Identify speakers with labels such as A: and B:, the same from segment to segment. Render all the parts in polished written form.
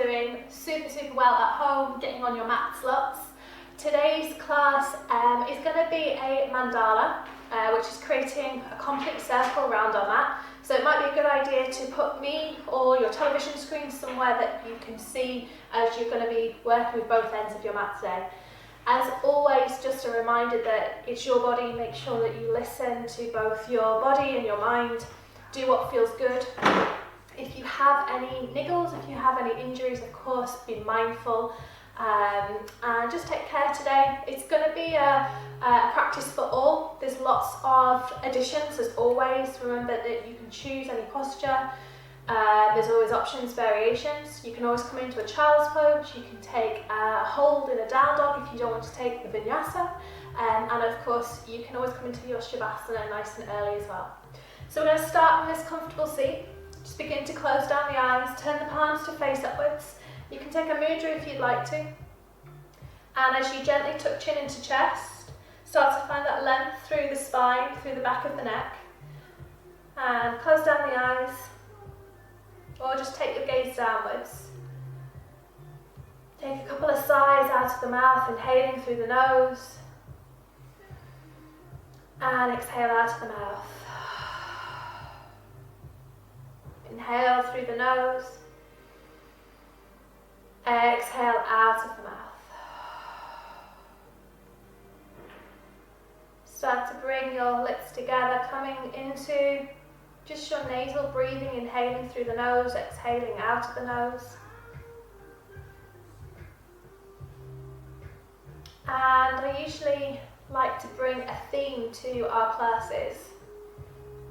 A: doing super well at home, getting on your mats lots. Today's class is going to be a mandala, which is creating a complete circle around our mat. So it might be a good idea to put me or your television screen somewhere that you can see as you're going to be working with both ends of your mat today. As always, just a reminder that it's your body. Make sure that you listen to both your body and your mind. Do what feels good. If you have any niggles, if you have any injuries, of course, be mindful and just take care today. It's going to be a practice for all. There's lots of additions as always. Remember that you can choose any posture. There's always options, variations. You can always come into a child's pose. You can take a hold in a down dog if you don't want to take the vinyasa. And of course, you can always come into your shavasana nice and early as well. So we're going to start in this comfortable seat. Just begin to close down the eyes, turn the palms to face upwards. You can take a mudra if you'd like to. And as you gently tuck chin into chest, start to find that length through the spine, through the back of the neck. And close down the eyes, or just take your gaze downwards. Take a couple of sighs out of the mouth, inhaling through the nose. And exhale out of the mouth. Inhale through the nose. Exhale out of the mouth. Start to bring your lips together, coming into just your nasal breathing, inhaling through the nose, exhaling out of the nose. And I usually like to bring a theme to our classes.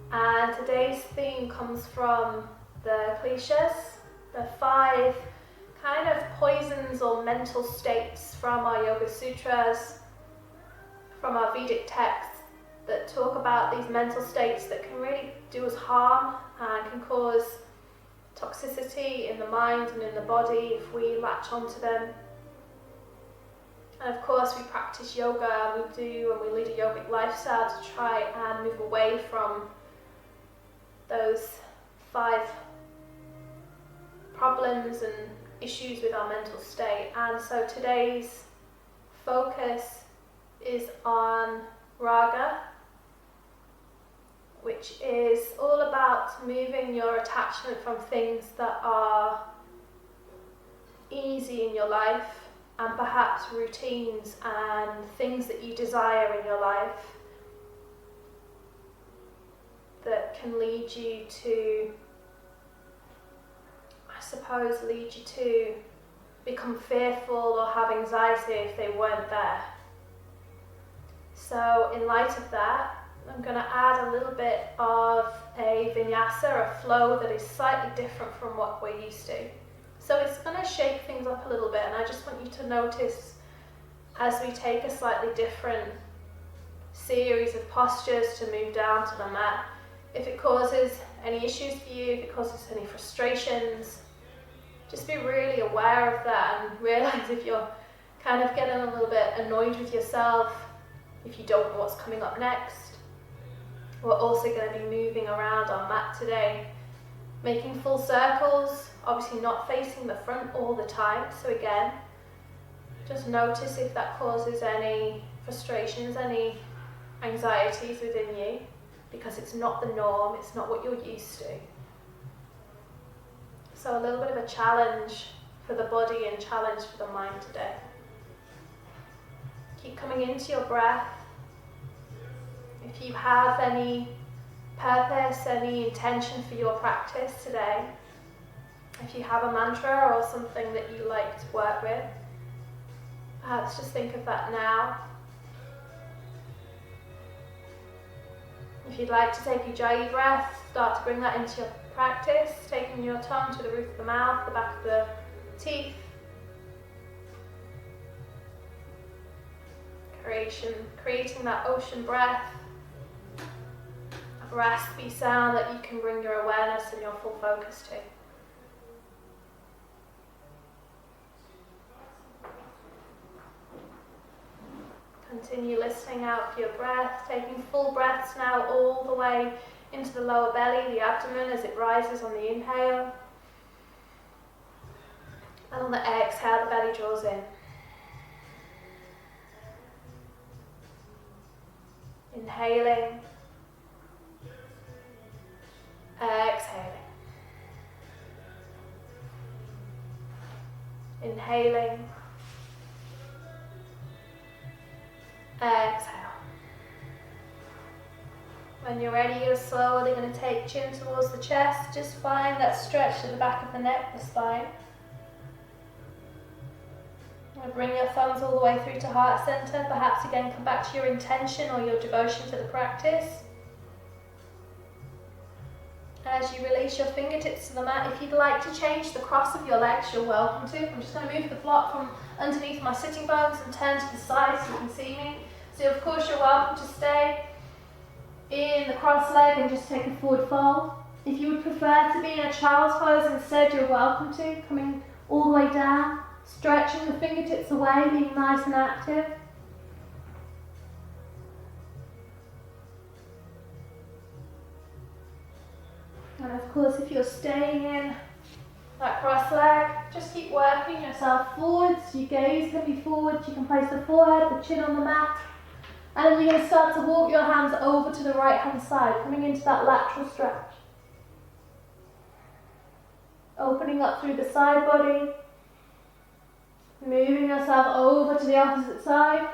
A: And today's theme comes from the Kleshas, the 5 kind of poisons or mental states from our Yoga Sutras, from our Vedic texts that talk about these mental states that can really do us harm and can cause toxicity in the mind and in the body if we latch onto them. And of course we practice yoga and we lead a yogic lifestyle to try and move away from those 5 problems and issues with our mental state. And so today's focus is on Raga, which is all about moving your attachment from things that are easy in your life and perhaps routines and things that you desire in your life that can lead you to, I suppose, lead you to become fearful or have anxiety if they weren't there. So in light of that, I'm going to add a little bit of a vinyasa, a flow that is slightly different from what we're used to. So it's going to shake things up a little bit, and I just want you to notice as we take a slightly different series of postures to move down to the mat, if it causes any issues for you, if it causes any frustrations, just be really aware of that and realize if you're kind of getting a little bit annoyed with yourself, if you don't know what's coming up next. We're also going to be moving around our mat today, making full circles, obviously not facing the front all the time. So again, just notice if that causes any frustrations, any anxieties within you, because it's not the norm, it's not what you're used to. So a little bit of a challenge for the body and challenge for the mind today. Keep coming into your breath. If you have any purpose, any intention for your practice today, if you have a mantra or something that you like to work with, perhaps just think of that now. If you'd like to take Ujjayi breath, start to bring that into your practice, taking your tongue to the roof of the mouth, the back of the teeth. Creating that ocean breath, a raspy sound that you can bring your awareness and your full focus to. Continue listening out for your breath, taking full breaths now all the way into the lower belly, the abdomen as it rises on the inhale. And on the exhale, the belly draws in. Inhaling. Exhaling. Inhaling. Exhale. When you're ready, you're slowly going to take chin towards the chest. Just find that stretch at the back of the neck, the spine. Bring your thumbs all the way through to heart center. Perhaps again come back to your intention or your devotion to the practice. As you release your fingertips to the mat, if you'd like to change the cross of your legs, you're welcome to. I'm just going to move the block from underneath my sitting bones and turn to the side so you can see me. So of course you're welcome to stay in the cross leg and just take a forward fold. If you would prefer to be in a child's pose instead, you're welcome to. Coming all the way down, stretching the fingertips away, being nice and active. And of course, if you're staying in that cross leg, just keep working yourself forwards. Your gaze can be forward. You can place the forehead, the chin on the mat. And then you're going to start to walk your hands over to the right hand side, coming into that lateral stretch. Opening up through the side body. Moving yourself over to the opposite side.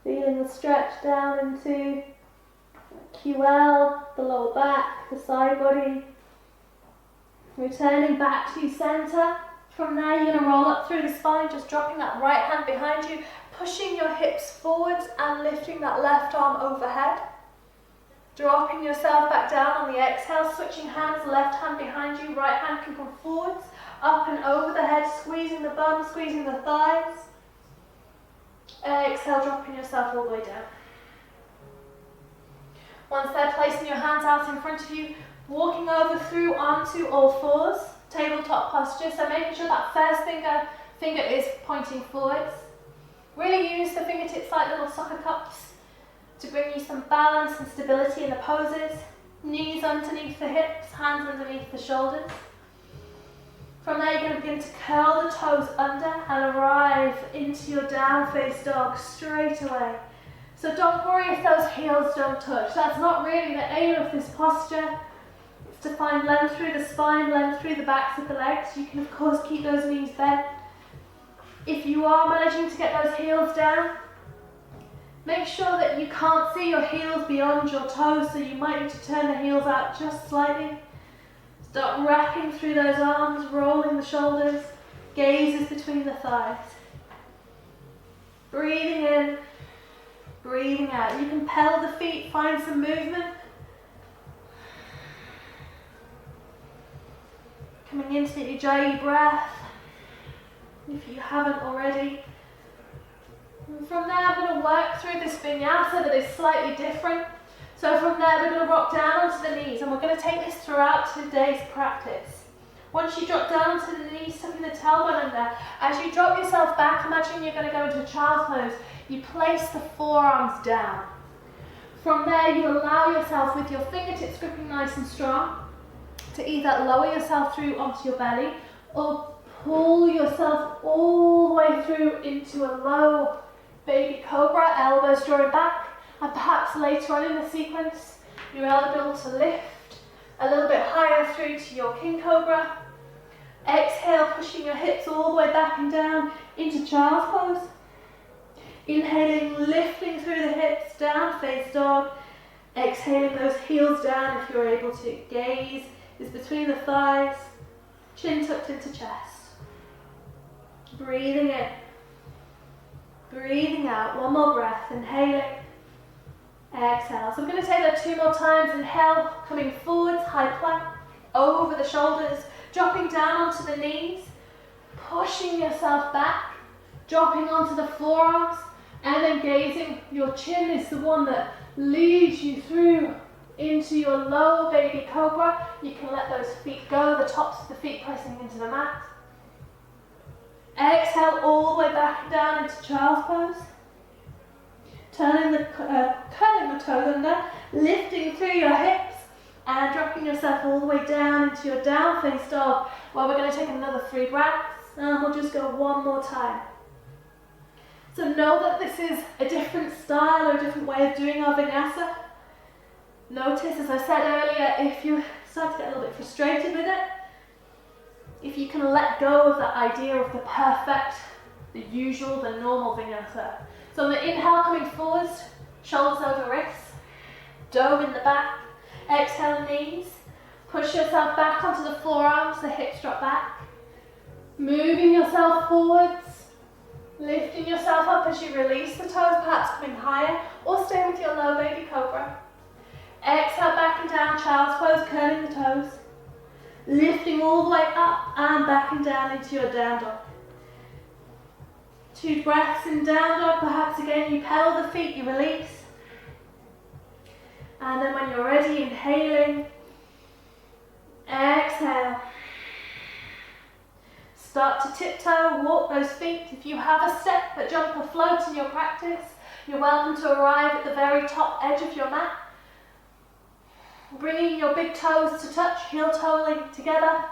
A: Feeling the stretch down into QL, the lower back, the side body. Returning back to center. From there you're going to roll up through the spine, just dropping that right hand behind you, pushing your hips forwards and lifting that left arm overhead. Dropping yourself back down on the exhale, switching hands, left hand behind you, right hand can come forwards, up and over the head, squeezing the bum, squeezing the thighs. Exhale, dropping yourself all the way down. Once there, placing your hands out in front of you, walking over through onto all fours, tabletop posture, so making sure that first finger is pointing forwards. Really use the fingertips like little soccer cups to bring you some balance and stability in the poses. Knees underneath the hips, hands underneath the shoulders. From there, you're going to begin to curl the toes under and arrive into your down face dog straight away. So don't worry if those heels don't touch. That's not really the aim of this posture. It's to find length through the spine, length through the backs of the legs. You can of course keep those knees bent. If you are managing to get those heels down, make sure that you can't see your heels beyond your toes, so you might need to turn the heels out just slightly. Start wrapping through those arms, rolling the shoulders, gazes between the thighs. Breathing in, breathing out. You can pedal the feet, find some movement. Coming into the Ujjayi breath, if you haven't already. And from there, I'm going to work through this vinyasa that is slightly different. So from there, we're going to rock down onto the knees, and we're going to take this throughout today's practice. Once you drop down onto the knees, tucking the tailbone under, as you drop yourself back, imagine you're going to go into child's pose. You place the forearms down. From there, you allow yourself, with your fingertips gripping nice and strong, to either lower yourself through onto your belly, or pull yourself all the way through into a low baby cobra, elbows drawing back. And perhaps later on in the sequence, you're able to lift a little bit higher through to your king cobra. Exhale, pushing your hips all the way back and down into child's pose. Inhaling, lifting through the hips, down face dog. Exhaling those heels down if you're able to. Gaze is between the thighs, chin tucked into chest. Breathing in, breathing out. One more breath, inhaling. Exhale. So I'm going to take that 2 more times. Inhale, coming forwards, high plank, over the shoulders, dropping down onto the knees, pushing yourself back, dropping onto the forearms, and then gazing. Your chin is the one that leads you through into your low baby cobra. You can let those feet go, the tops of the feet pressing into the mat. Exhale all the way back and down into child's pose. Curling the toes under, lifting through your hips and dropping yourself all the way down into your down face dog. Well, we're going to take another 3 breaths and we'll just go one more time. So know that this is a different style or a different way of doing our vinyasa. Notice, as I said earlier, if you start to get a little bit frustrated with it, if you can let go of that idea of the perfect, the usual, the normal vinyasa. So on the inhale, coming forwards, shoulders over wrists, dome in the back, exhale knees, push yourself back onto the forearms, the hips drop back, moving yourself forwards, lifting yourself up as you release the toes, perhaps coming higher, or stay with your low baby cobra. Exhale back and down, child's pose, curling the toes, lifting all the way up and back and down into your down dog. 2 breaths in down dog, perhaps again you pedal the feet, you release. And then when you're ready, inhaling, exhale. Start to tiptoe, walk those feet. If you have a step, a jump, or float in your practice, you're welcome to arrive at the very top edge of your mat. Bringing your big toes to touch, heel toe link together,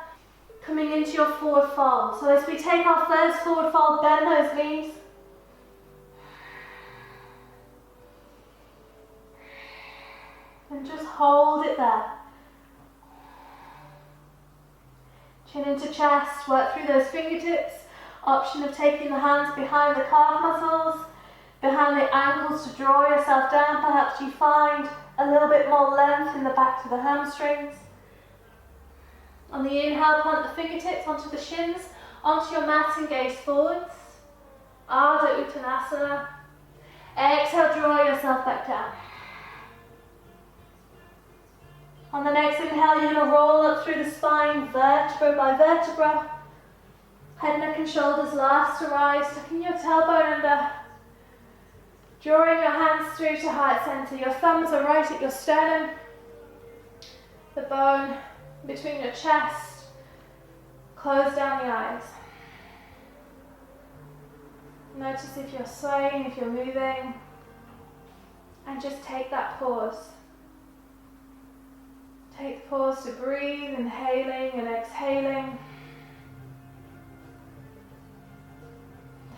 A: coming into your forward fold. So as we take our first forward fold, bend those knees. And just hold it there. Chin into chest, work through those fingertips. Option of taking the hands behind the calf muscles, behind the ankles to draw yourself down. Perhaps you find a little bit more length in the back of the hamstrings. On the inhale, plant the fingertips onto the shins, onto your mat and gaze forwards. Ardha Uttanasana. Exhale, draw yourself back down. On the next inhale, you're going to roll up through the spine, vertebra by vertebra. Head, neck and shoulders last to rise, tucking your tailbone under. Drawing your hands through to heart center. Your thumbs are right at your sternum. The bone between your chest. Close down the eyes. Notice if you're swaying, if you're moving. And just take that pause. Take the pause to breathe, inhaling and exhaling.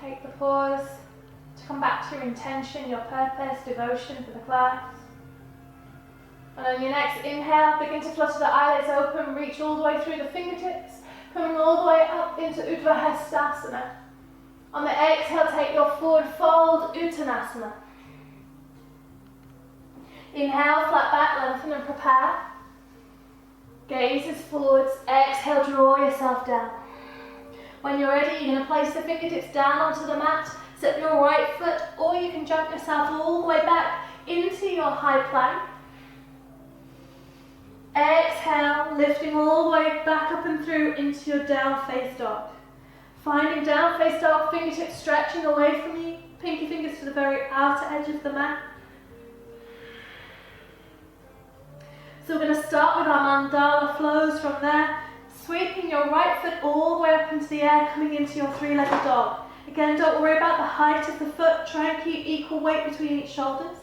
A: Take the pause to come back to your intention, your purpose, devotion for the class. And on your next inhale, begin to flutter the eyelids open, reach all the way through the fingertips, coming all the way up into Urdhva Hastasana. On the exhale, take your forward fold, Uttanasana. Inhale, flat back, lengthen and prepare. Gazes forwards, exhale, draw yourself down. When you're ready, you're going to place the fingertips down onto the mat, step your right foot, or you can jump yourself all the way back into your high plank. Exhale, lifting all the way back up and through into your down face dog. Finding down face dog, fingertips stretching away from you, pinky fingers to the very outer edge of the mat. So we're going to start with our Mandala Flows from there, sweeping your right foot all the way up into the air, coming into your 3-legged dog. Again, don't worry about the height of the foot, try and keep equal weight between each shoulders.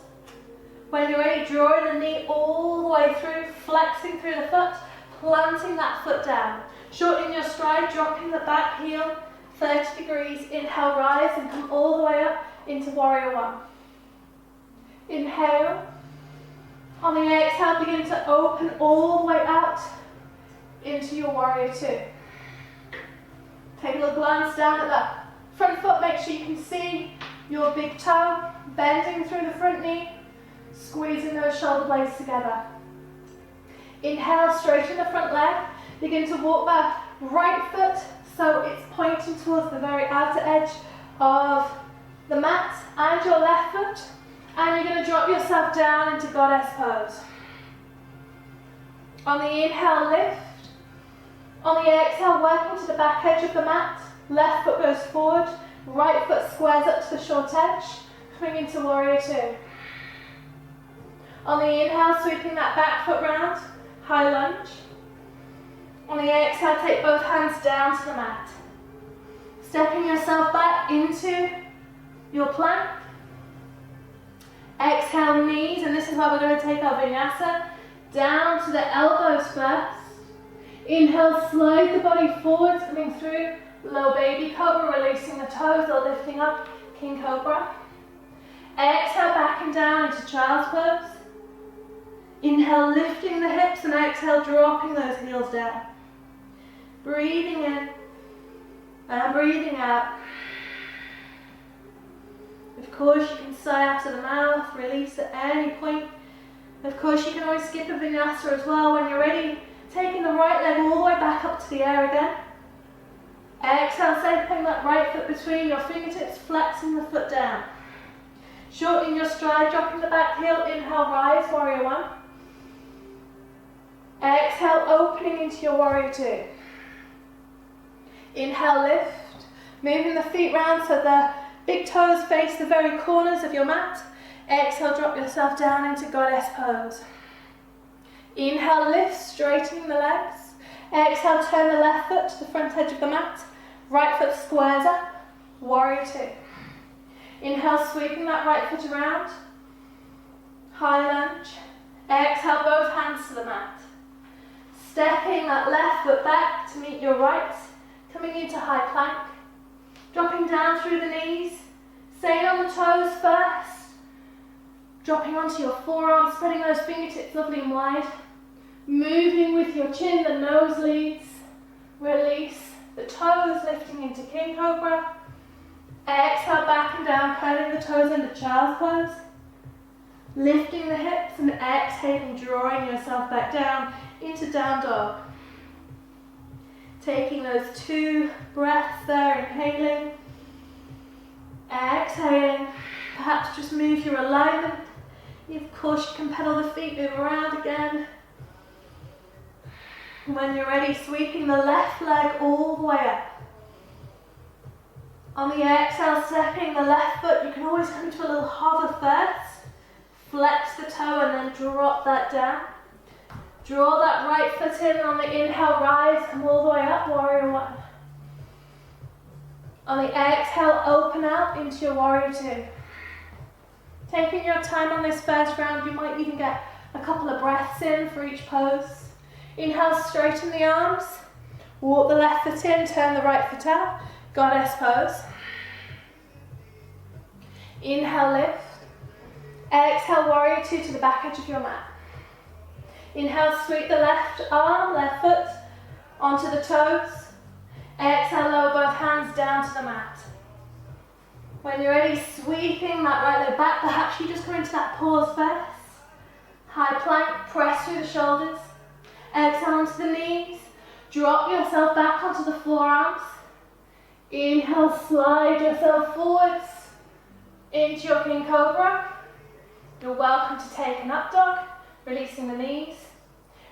A: When you're ready, drawing the knee all the way through, flexing through the foot, planting that foot down. Shortening your stride, dropping the back heel 30 degrees, inhale, rise and come all the way up into Warrior One. Inhale. On the exhale, begin to open all the way out into your Warrior Two. Take a little glance down at that front foot, make sure you can see your big toe, bending through the front knee, squeezing those shoulder blades together. Inhale, straighten the front leg, begin to walk that right foot so it's pointing towards the very outer edge of the mat, and your left foot. And you're going to drop yourself down into Goddess Pose. On the inhale, lift. On the exhale, working to the back edge of the mat. Left foot goes forward. Right foot squares up to the short edge. Coming into Warrior Two. On the inhale, sweeping that back foot round. High lunge. On the exhale, take both hands down to the mat. Stepping yourself back into your plank. Exhale, knees, and this this is why we're going to take our vinyasa down to the elbows first. Inhale, slide the body forwards, coming through. Low baby cobra, releasing the toes or lifting up, king cobra. Exhale, back and down into child's pose. Inhale, lifting the hips, and exhale, dropping those heels down. Breathing in and breathing out. Of course, you can sigh out of the mouth, release at any point. Of course, you can always skip a vinyasa as well when you're ready. Taking the right leg all the way back up to the air again. Exhale, safely that right foot between your fingertips, flexing the foot down. Shortening your stride, dropping the back heel. Inhale, rise, warrior one. Exhale, opening into your warrior two. Inhale, lift. Moving the feet round so the big toes face the very corners of your mat. Exhale, drop yourself down into goddess pose. Inhale, lift, straightening the legs. Exhale, turn the left foot to the front edge of the mat. Right foot squares up, warrior two. Inhale, sweeping that right foot around. High lunge. Exhale, both hands to the mat. Stepping that left foot back to meet your right. Coming into high plank. Dropping down through the knees. Staying on the toes first. Dropping onto your forearms, spreading those fingertips lovely and wide. Moving with your chin, the nose leads. Release. The toes lifting into king cobra. Exhale, back and down, curling the toes into child's pose. Lifting the hips and exhaling, drawing yourself back down into down dog. Taking those 2 breaths there, inhaling. Exhaling. Perhaps just move your alignment. Of course, you can pedal the feet, move around again. When you're ready, sweeping the left leg all the way up. On the exhale, stepping the left foot, you can always come into a little hover first. Flex the toe and then drop that down. Draw that right foot in on the inhale, rise, come all the way up, warrior one. On the exhale, open out into your warrior two. Taking your time on this first round, you might even get a couple of breaths in for each pose. Inhale, straighten the arms. Walk the left foot in, turn the right foot out. Goddess pose. Inhale, lift. Exhale, warrior two to the back edge of your mat. Inhale, sweep the left arm, left foot onto the toes. Exhale, lower both hands down to the mat. When you're ready, sweeping that right leg back, perhaps you just come into that pause first. High plank, press through the shoulders. Exhale onto the knees. Drop yourself back onto the forearms. Inhale, slide yourself forwards into your king cobra. You're welcome to take an up dog, releasing the knees.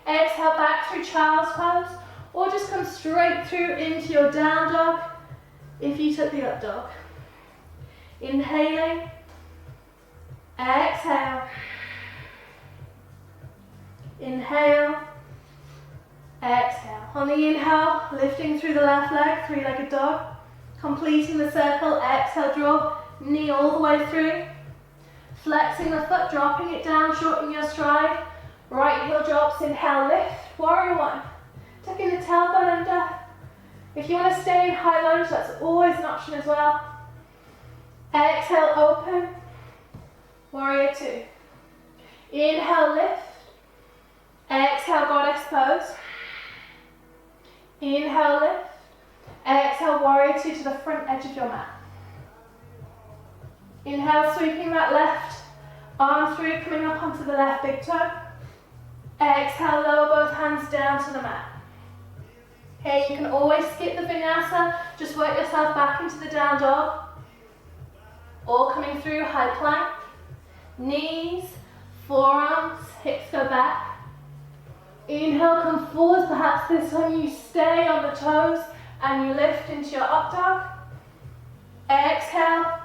A: Exhale back through child's pose, or just come straight through into your down dog if you took the up dog. Inhaling, exhale, inhale, exhale. On the inhale, lifting through the left leg, three-legged dog. Completing the circle, exhale, draw, knee all the way through. Flexing the foot, dropping it down, shortening your stride. Right heel drops, inhale, lift, warrior one. Tucking the tailbone under. If you want to stay in high lunge, that's always an option as well. Exhale, open, warrior two. Inhale, lift. Exhale, goddess pose. Inhale, lift. Exhale, warrior two to the front edge of your mat. Inhale, sweeping that left arm through, coming up onto the left big toe. Exhale, lower both hands down to the mat. Here you can always skip the vinyasa, just work yourself back into the down dog. Or coming through high plank, knees, forearms, hips go back. Inhale, come forward, perhaps this time you stay on the toes and you lift into your up dog. Exhale,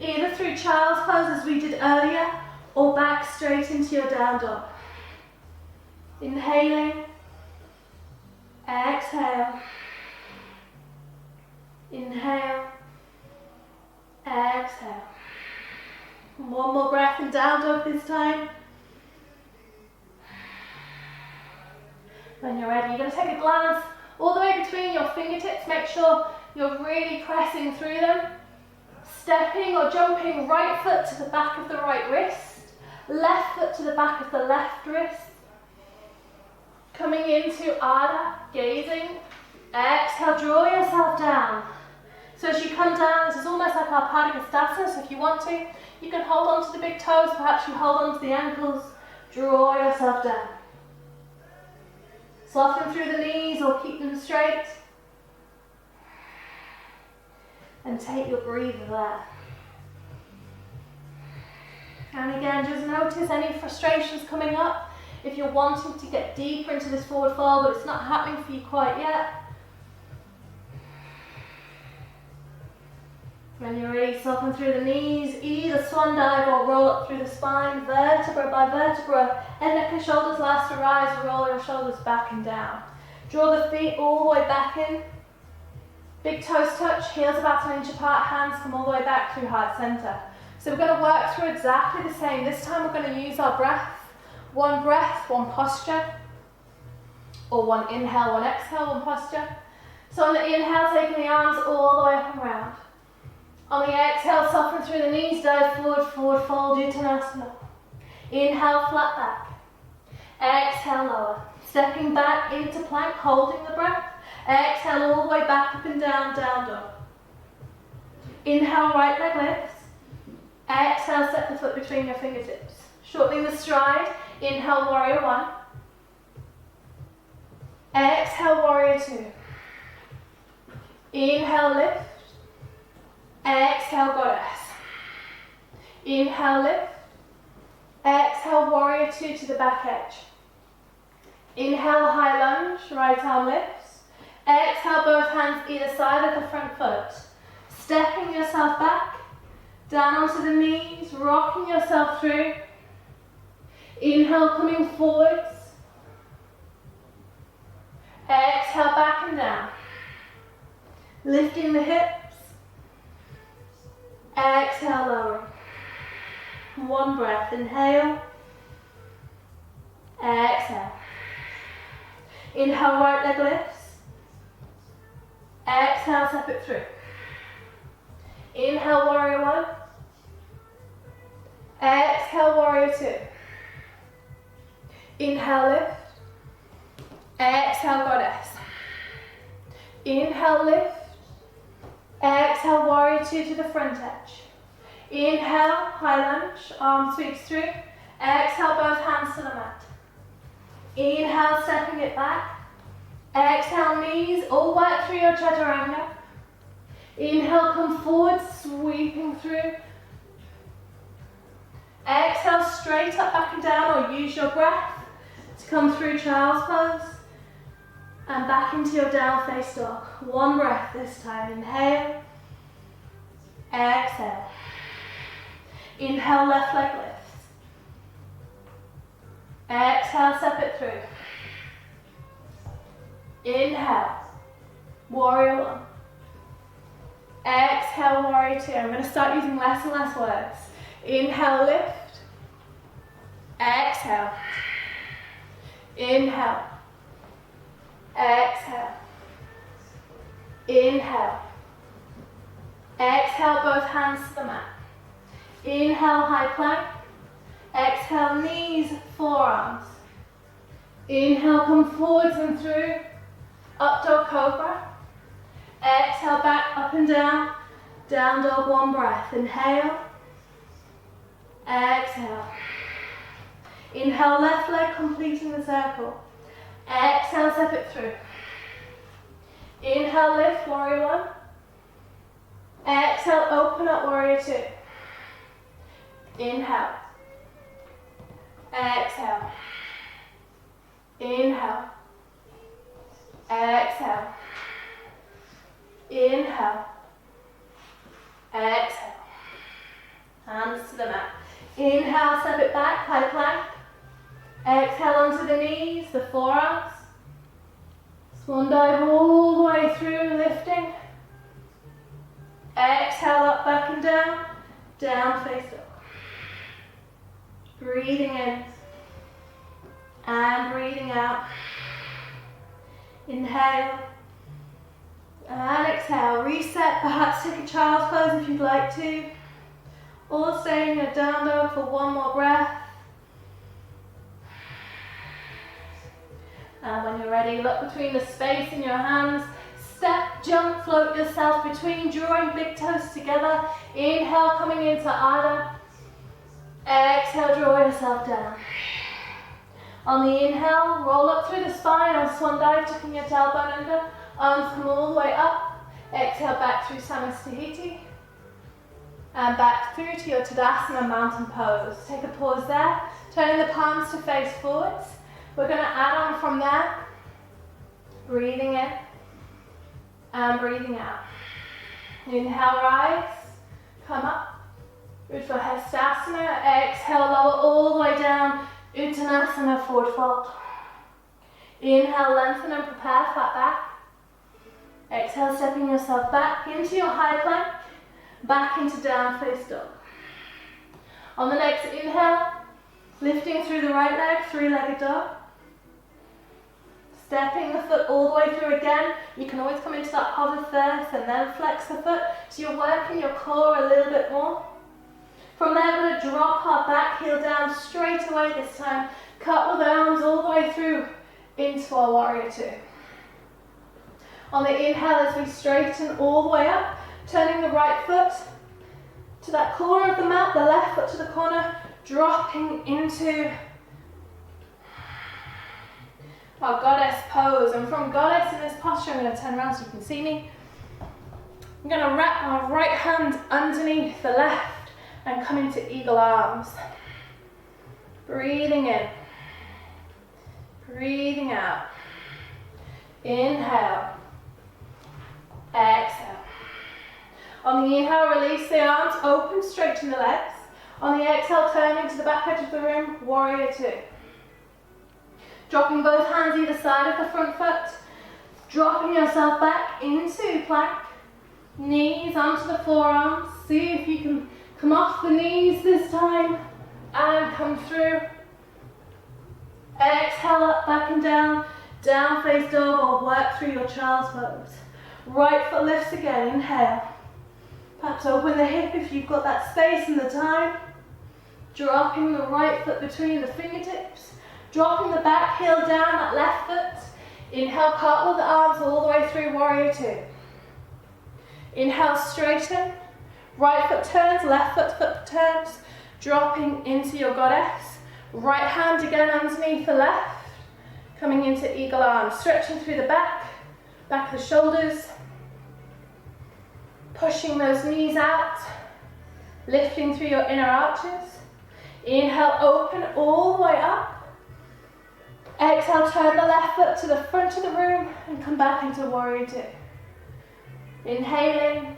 A: either through child's pose as we did earlier, or back straight into your down dog. Inhaling, exhale, inhale, exhale. One more breath in down dog this time. When you're ready, you're going to take a glance all the way between your fingertips. Make sure you're really pressing through them. Stepping or jumping right foot to the back of the right wrist. Left foot to the back of the left wrist. Coming into Ardha, gazing. Exhale, draw yourself down. So as you come down, this is almost like our Padikastasana, so if you want to, you can hold on to the big toes, perhaps you hold on to the ankles, draw yourself down. Soften through the knees or keep them straight. And take your breather there. And again, just notice any frustrations coming up. If you're wanting to get deeper into this forward fold, but it's not happening for you quite yet. When you're ready, soften through the knees, either swan dive or roll up through the spine, vertebra by vertebra. Head, neck and shoulders last to rise, roll your shoulders back and down. Draw the feet all the way back in. Big toes touch, heels about an inch apart, hands come all the way back through heart center. So we're going to work through exactly the same. This time we're going to use our breath. One breath, one posture. Or one inhale, one exhale, one posture. So on the inhale, taking the arms all the way up and round. On the exhale, soften through the knees, dive forward, forward fold, Uttanasana. Inhale, flat back. Exhale, lower. Stepping back into plank, holding the breath. Exhale all the way back up and down, down dog. Inhale, right leg lifts. Exhale, set the foot between your fingertips. Shortening the stride. Inhale, warrior one. Exhale, warrior two. Inhale, lift. Exhale, goddess. Inhale, lift. Exhale, warrior two to the back edge. Inhale, high lunge, right arm lifts. Exhale, both hands either side of the front foot. Stepping yourself back, down onto the knees, rocking yourself through. Inhale, coming forwards. Exhale, back and down. Lifting the hips. Exhale, lowering. One breath, inhale. Exhale. Inhale, right leg lifts. Exhale, step it through. Inhale, warrior one. Exhale, warrior two. Inhale, lift. Exhale, goddess. Inhale, lift. Exhale, warrior two to the front edge. Inhale, high lunge, arm sweeps through. Exhale, both hands to the mat. Inhale, stepping it back. Exhale, knees, all work through your chaturanga. Inhale, come forward, sweeping through. Exhale, straight up, back and down, or use your breath to come through child's pose. And back into your down face dog. One breath this time. Inhale. Exhale. Inhale, left leg lifts. Exhale, step it through. Inhale. Warrior one. Exhale, warrior two. I'm going to start using less and less words. Inhale, lift. Exhale. Inhale. Exhale. Inhale. Exhale, both hands to the mat. Inhale, high plank. Exhale, knees, forearms. Inhale, come forwards and through. Up dog cobra. Exhale, back, up and down. Down dog, one breath. Inhale. Exhale. Inhale, left leg, completing the circle. Exhale, step it through. Inhale, lift, warrior one. Exhale, open up, warrior two. Inhale. Exhale. Inhale. Exhale. Inhale. Exhale. Hands to the mat. Inhale, step it back, high plank. Exhale onto the knees, the forearms. Swan dive all the way through, lifting. Exhale, up, back and down. Down, face up. Breathing in. And breathing out. Inhale. And exhale. Reset. Perhaps take a child's pose if you'd like to. Or stay in your down dog for one more breath. And when you're ready, look between the space in your hands. Step, jump, float yourself between, drawing big toes together. Inhale, coming into Adho. Exhale, draw yourself down. On the inhale, roll up through the spine or swan dive, tucking your tailbone under. Arms come all the way up. Exhale, back through Samastahiti. And back through to your Tadasana mountain pose. Take a pause there, turning the palms to face forwards. We're going to add on from there. Breathing in and breathing out. Inhale, rise, come up. Urdhva Hastasana. Exhale, lower all the way down. Uttanasana, forward fold. Inhale, lengthen and prepare, flat back. Exhale, stepping yourself back into your high plank. Back into down face dog. On the next inhale, lifting through the right leg, three-legged dog. Stepping the foot all the way through again. You can always come into that hover first and then flex the foot. So you're working your core a little bit more. From there, we're going to drop our back heel down straight away this time. Cut with the arms all the way through into our warrior two. On the inhale, as we straighten all the way up, turning the right foot to that corner of the mat, the left foot to the corner, dropping into our goddess pose. And from goddess in this posture, I'm going to turn around so you can see me. I'm going to wrap my right hand underneath the left and come into eagle arms. Breathing in, breathing out. Inhale, exhale. On the inhale, release the arms, open, straighten the legs. On the exhale, turning to the back edge of the room, warrior two. Dropping both hands either side of the front foot. Dropping yourself back into plank. Knees onto the forearms. See if you can come off the knees this time and come through. Exhale up, back and down. Down face dog or work through your child's pose. Right foot lifts again, inhale. Perhaps open the hip if you've got that space and the time. Dropping the right foot between the fingertips. Dropping the back heel down, that left foot. Inhale, cartwheel the arms all the way through, warrior two. Inhale, straighten. Right foot turns, left foot turns. Dropping into your goddess. Right hand again underneath the left. Coming into eagle arms, stretching through the back of the shoulders. Pushing those knees out, lifting through your inner arches. Inhale, open all the way up. Exhale, turn the left foot to the front of the room and come back into warrior two. Inhaling.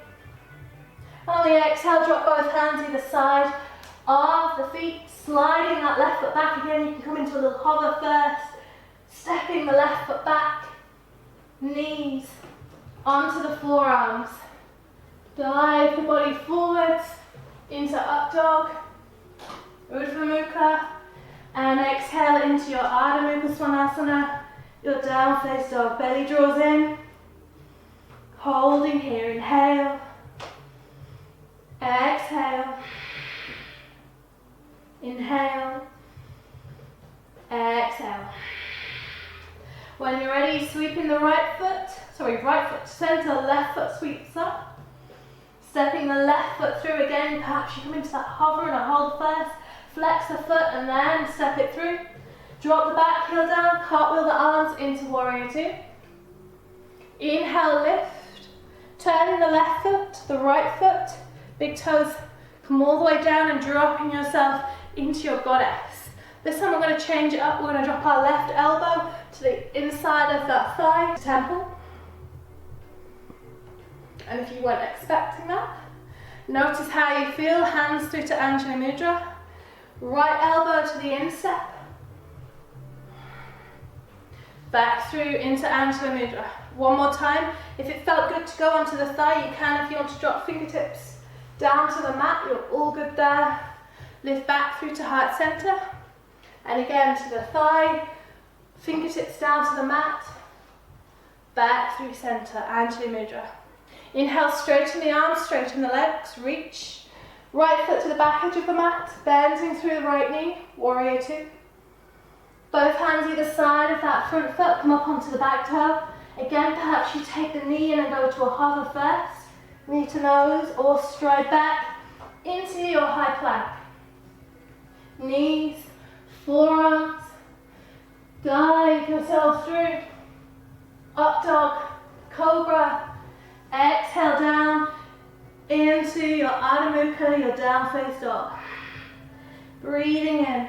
A: On the exhale, drop both hands either side of the feet, sliding that left foot back again. You can come into a little hover first, stepping the left foot back, knees onto the forearms. Dive the body forwards into up dog, Urdhva Mukha, and exhale into your Ardha Mukha Svanasana, your down face dog. Belly draws in, holding here, inhale, exhale, inhale, exhale. When you're ready, sweeping the right foot to center, left foot sweeps up. Stepping the left foot through again, perhaps you come into that hover and a hold first. Flex the foot and then step it through. Drop the back heel down, cartwheel the arms into warrior two. Inhale, lift. Turning the left foot to the right foot. Big toes come all the way down and dropping yourself into your goddess. This time we're going to change it up. We're going to drop our left elbow to the inside of that thigh, temple. And if you weren't expecting that, notice how you feel, hands through to Anjali Mudra. Right elbow to the instep. Back through into Anjali Mudra. One more time. If it felt good to go onto the thigh, you can. If you want to drop fingertips down to the mat, you're all good there. Lift back through to heart center. And again to the thigh. Fingertips down to the mat. back through center, Anjali Mudra. Inhale, straighten the arms, straighten the legs, reach. Right foot to the back edge of the mat, bending through the right knee, warrior two. Both hands either side of that front foot, come up onto the back toe. Again, perhaps you take the knee in and go to a hover first, knee to nose, or stride back into your high plank. Knees, forearms, guide yourself through. Up dog, cobra. Exhale down into your Adho Mukha, your down face dog. Breathing in,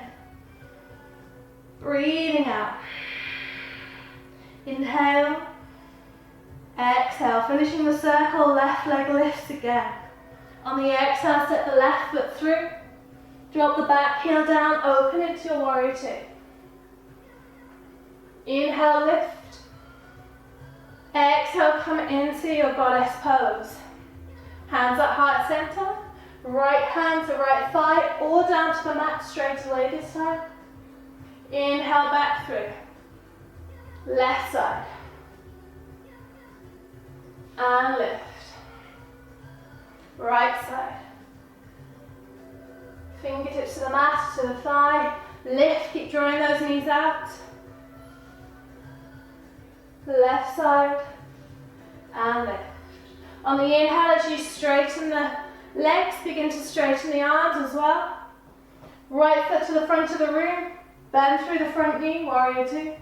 A: breathing out. Inhale, exhale, finishing the circle, left leg lifts again. On the exhale, step the left foot through. Drop the back heel down, open into your warrior two. Inhale, lift. Exhale, come into your goddess pose. Hands at heart center. Right hand to right thigh, or down to the mat, straight away this time. Inhale, back through. Left side. And lift. Right side. Fingertips to the mat, to the thigh. Lift, keep drawing those knees out. Left side. And lift. On the inhale, as you straighten the legs, begin to straighten the arms as well. Right foot to the front of the room. Bend through the front knee, warrior two.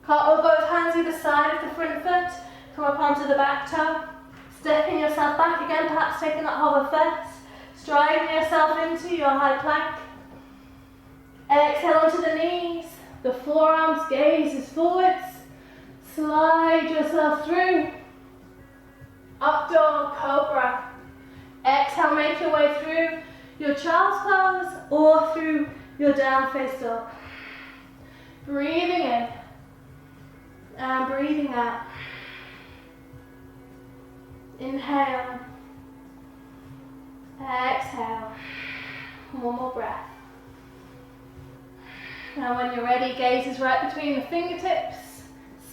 A: Cartwheel both hands either side of the front foot. Come up onto the back toe. Stepping yourself back again, perhaps taking that hover first. Striding yourself into your high plank. Exhale onto the knees. The forearms, gaze is forwards. Slide yourself through. Up dog, cobra. Exhale, make your way through your child's pose or through your down face dog. Breathing in and breathing out. Inhale. Exhale. One more breath. Now when you're ready, gaze is right between the fingertips.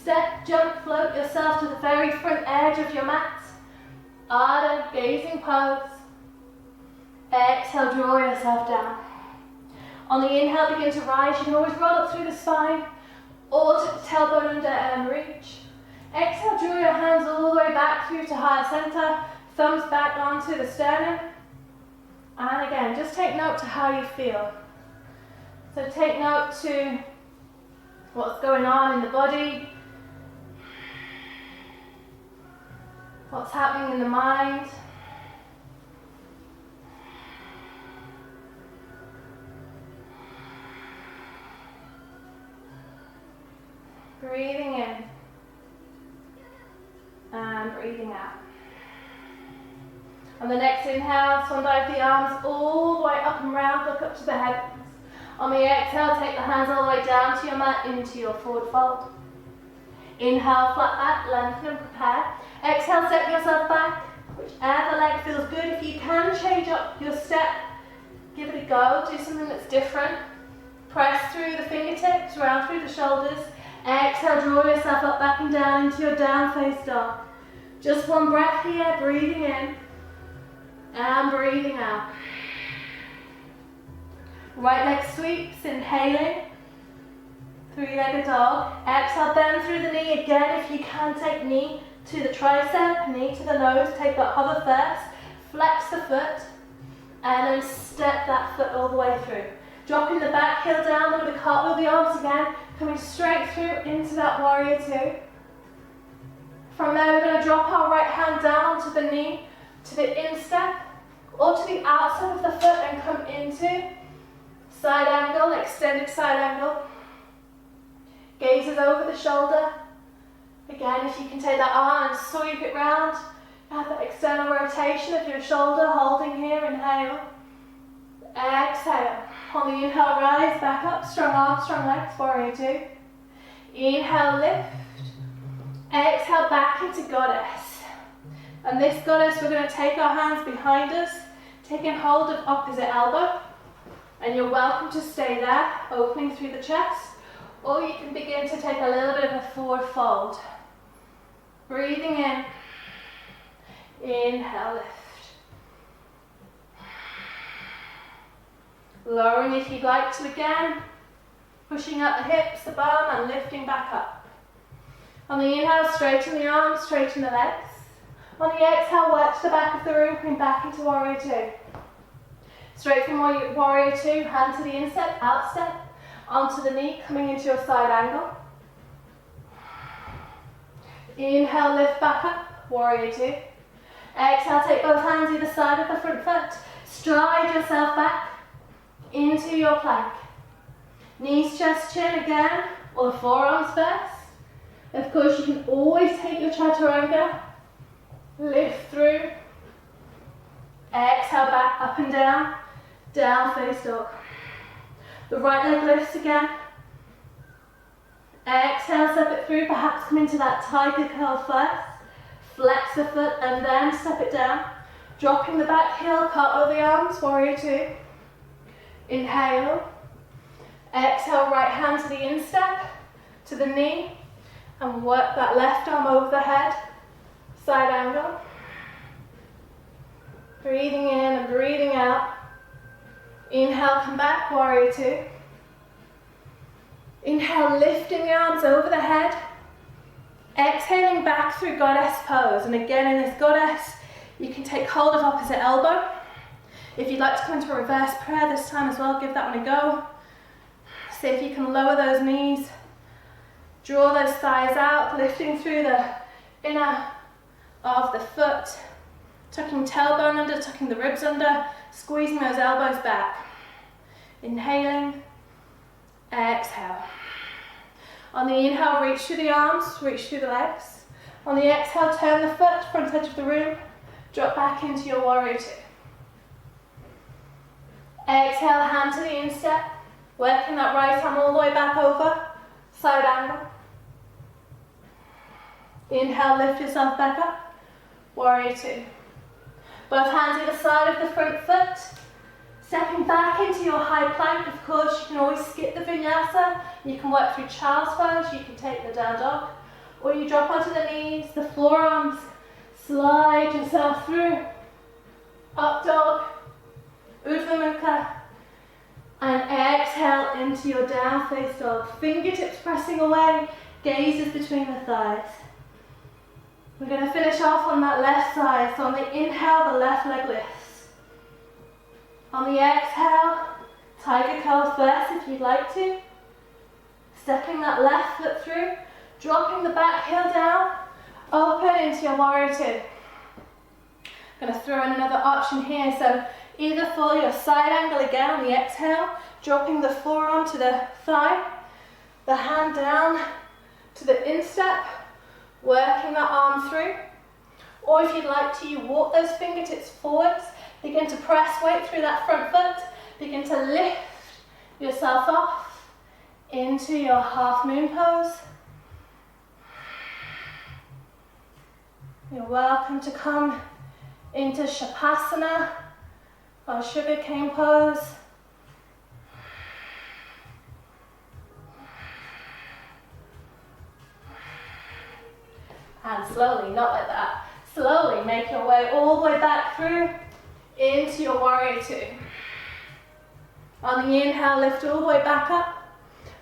A: Step, jump, float yourself to the very front edge of your mat. Ardha, gazing pose. Exhale, draw yourself down. On the inhale, begin to rise. You can always roll up through the spine or to the tailbone under and reach. Exhale, draw your hands all the way back through to higher center. Thumbs back onto the sternum. And again, just take note to how you feel. So take note to what's going on in the body, what's happening in the mind. Breathing in and breathing out. On the next inhale, swan dive the arms all the way up and round, look up to the heavens. On the exhale, take the hands all the way down to your mat, into your forward fold. Inhale, flat back, lengthen and prepare. Exhale, step yourself back, whichever leg feels good. If you can change up your step, give it a go, do something that's different. Press through the fingertips, round through the shoulders. Exhale, draw yourself up, back and down into your down face dog. Just one breath here, breathing in and breathing out. Right leg sweeps, inhaling, three-legged dog. Exhale, bend through the knee again. If you can, take knee to the tricep, knee to the nose. Take that hover first, flex the foot, and then step that foot all the way through. Dropping the back heel down, we're going to cartwheel the arms again, coming straight through into that warrior two. From there, we're going to drop our right hand down to the knee, to the instep, or to the outside of the foot and come into side angle, extended side angle. Gazes over the shoulder. Again, if you can take that arm and sweep it round, have that external rotation of your shoulder, holding here, inhale. Exhale. On the inhale, rise back up, strong arms, strong legs, warrior two. Inhale, lift. Exhale, back into goddess. And this goddess, we're going to take our hands behind us, taking hold of opposite elbow. And you're welcome to stay there, opening through the chest. Or you can begin to take a little bit of a forward fold. Breathing in. Inhale, lift. Lowering if you'd like to again. Pushing up the hips, the bum, and lifting back up. On the inhale, straighten the arms, straighten the legs. On the exhale, work to the back of the room, coming back into warrior two. Straight from warrior two, hand to the instep, out step, onto the knee, coming into your side angle. Inhale, lift back up, warrior two. Exhale, take both hands either side of the front foot. Stride yourself back into your plank. Knees, chest, chin again, or the forearms first. Of course, you can always take your chaturanga. Lift through. Exhale, back, up and down. Down face dog. The right leg lifts again. Exhale, step it through, perhaps come into that tiger curl first. Flex the foot and then step it down. Dropping the back heel, cartwheel the arms, warrior two. Inhale. Exhale, right hand to the instep, to the knee, and work that left arm over the head, side angle. Breathing in and breathing out. Inhale, come back, warrior two. Inhale, lifting the arms over the head. Exhaling back through goddess pose. And again, in this goddess, you can take hold of opposite elbow. If you'd like to come into a reverse prayer this time as well, give that one a go. See if you can lower those knees. Draw those thighs out, lifting through the inner of the foot. Tucking tailbone under, tucking the ribs under, squeezing those elbows back. Inhaling, exhale. On the inhale, reach through the arms, reach through the legs. On the exhale, turn the foot, front edge of the room, drop back into your warrior two. Exhale, hand to the instep, working that right arm all the way back over, side angle. Inhale, lift yourself back up, warrior two. Both hands either side of the front foot. Stepping back into your high plank, of course, you can always skip the vinyasa. You can work through child's pose, you can take the down dog, or you drop onto the knees, the forearms, slide yourself through. Up dog, Urdhva Mukha, and exhale into your down face dog. Fingertips pressing away, gazes between the thighs. We're going to finish off on that left side. So on the inhale, the left leg lifts. On the exhale, tiger curl first if you'd like to. Stepping that left foot through, dropping the back heel down, open into your warrior two. I'm going to throw in another option here. So either for your side angle again on the exhale, dropping the forearm to the thigh, the hand down to the instep, working that arm through. Or if you'd like to, you walk those fingertips forwards, begin to press weight through that front foot, begin to lift yourself off into your half moon pose. You're welcome to come into Shavasana or sugar cane pose. And slowly, not like that, slowly make your way all the way back through into your warrior two. On the inhale, lift all the way back up.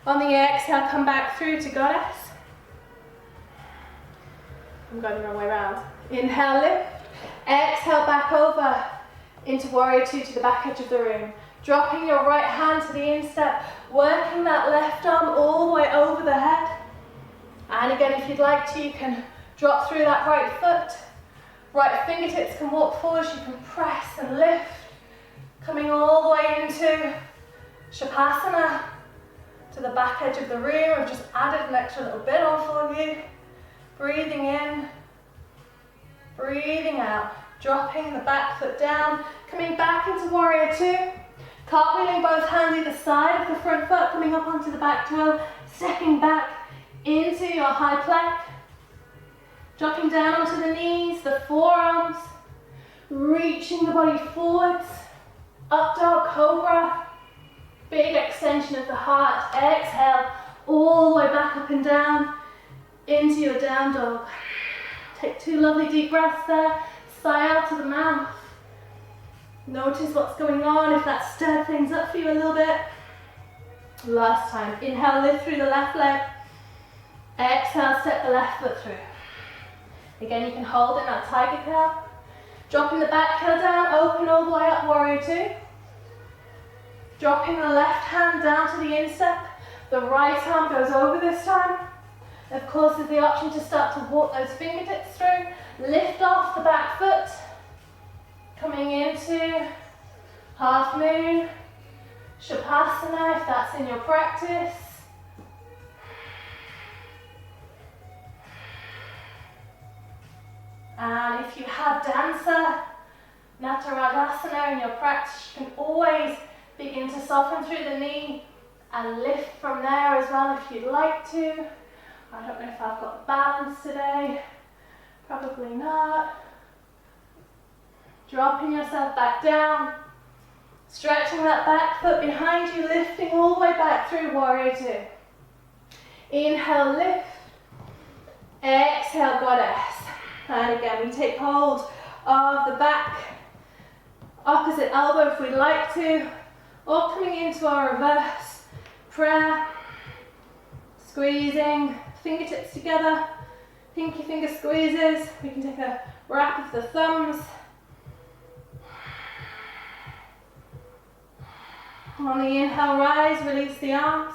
A: On the exhale, come back through to goddess. I'm going the wrong way around. Inhale, lift. Exhale, back over into warrior two to the back edge of the room. Dropping your right hand to the instep, working that left arm all the way over the head. And again, if you'd like to, you can drop through that right foot. Right fingertips can walk forward, you can press and lift. Coming all the way into Shavasana to the back edge of the room. I've just added an extra little bit on for you. Breathing in, breathing out. Dropping the back foot down, coming back into warrior two. Cartwheeling both hands either side of the front foot, coming up onto the back toe, stepping back into your high plank. Dropping down onto the knees, the forearms, reaching the body forwards, up dog, cobra, big extension of the heart. Exhale, all the way back up and down into your down dog. Take 2 lovely deep breaths there. Sigh out of the mouth. Notice what's going on, if that stirred things up for you a little bit. Last time. Inhale, lift through the left leg. Exhale, step the left foot through. Again, you can hold in that tiger curl. Dropping the back heel down, open all the way up, warrior 2. Dropping the left hand down to the instep. The right arm goes over this time. Of course, there's the option to start to walk those fingertips through. Lift off the back foot. Coming into half moon, Shavasana if that's in your practice. And if you have Dansa, Natarajasana in your practice, you can always begin to soften through the knee and lift from there as well if you'd like to. I don't know if I've got balance today, probably not. Dropping yourself back down, stretching that back foot behind you, lifting all the way back through warrior 2. Inhale, lift. Exhale, goddess. And again, we take hold of the back, opposite elbow if we'd like to, or coming into our reverse prayer, squeezing fingertips together, pinky finger squeezes. We can take a wrap of the thumbs. On the inhale, rise, release the arms.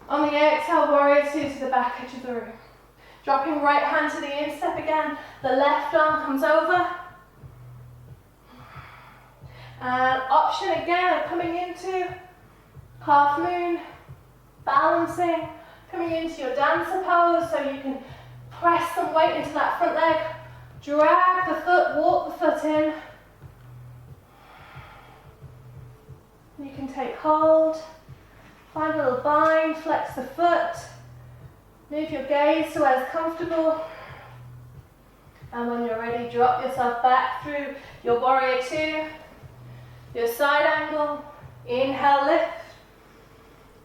A: On the exhale, warrior 2 to the back edge of the room. Dropping right hand to the instep again. The left arm comes over. And option again of coming into half moon, balancing, coming into your dancer pose so you can press some weight into that front leg. Drag the foot, walk the foot in. You can take hold, find a little bind, flex the foot, move your gaze to where it's comfortable, and when you're ready, drop yourself back through your warrior 2, your side angle. Inhale, lift.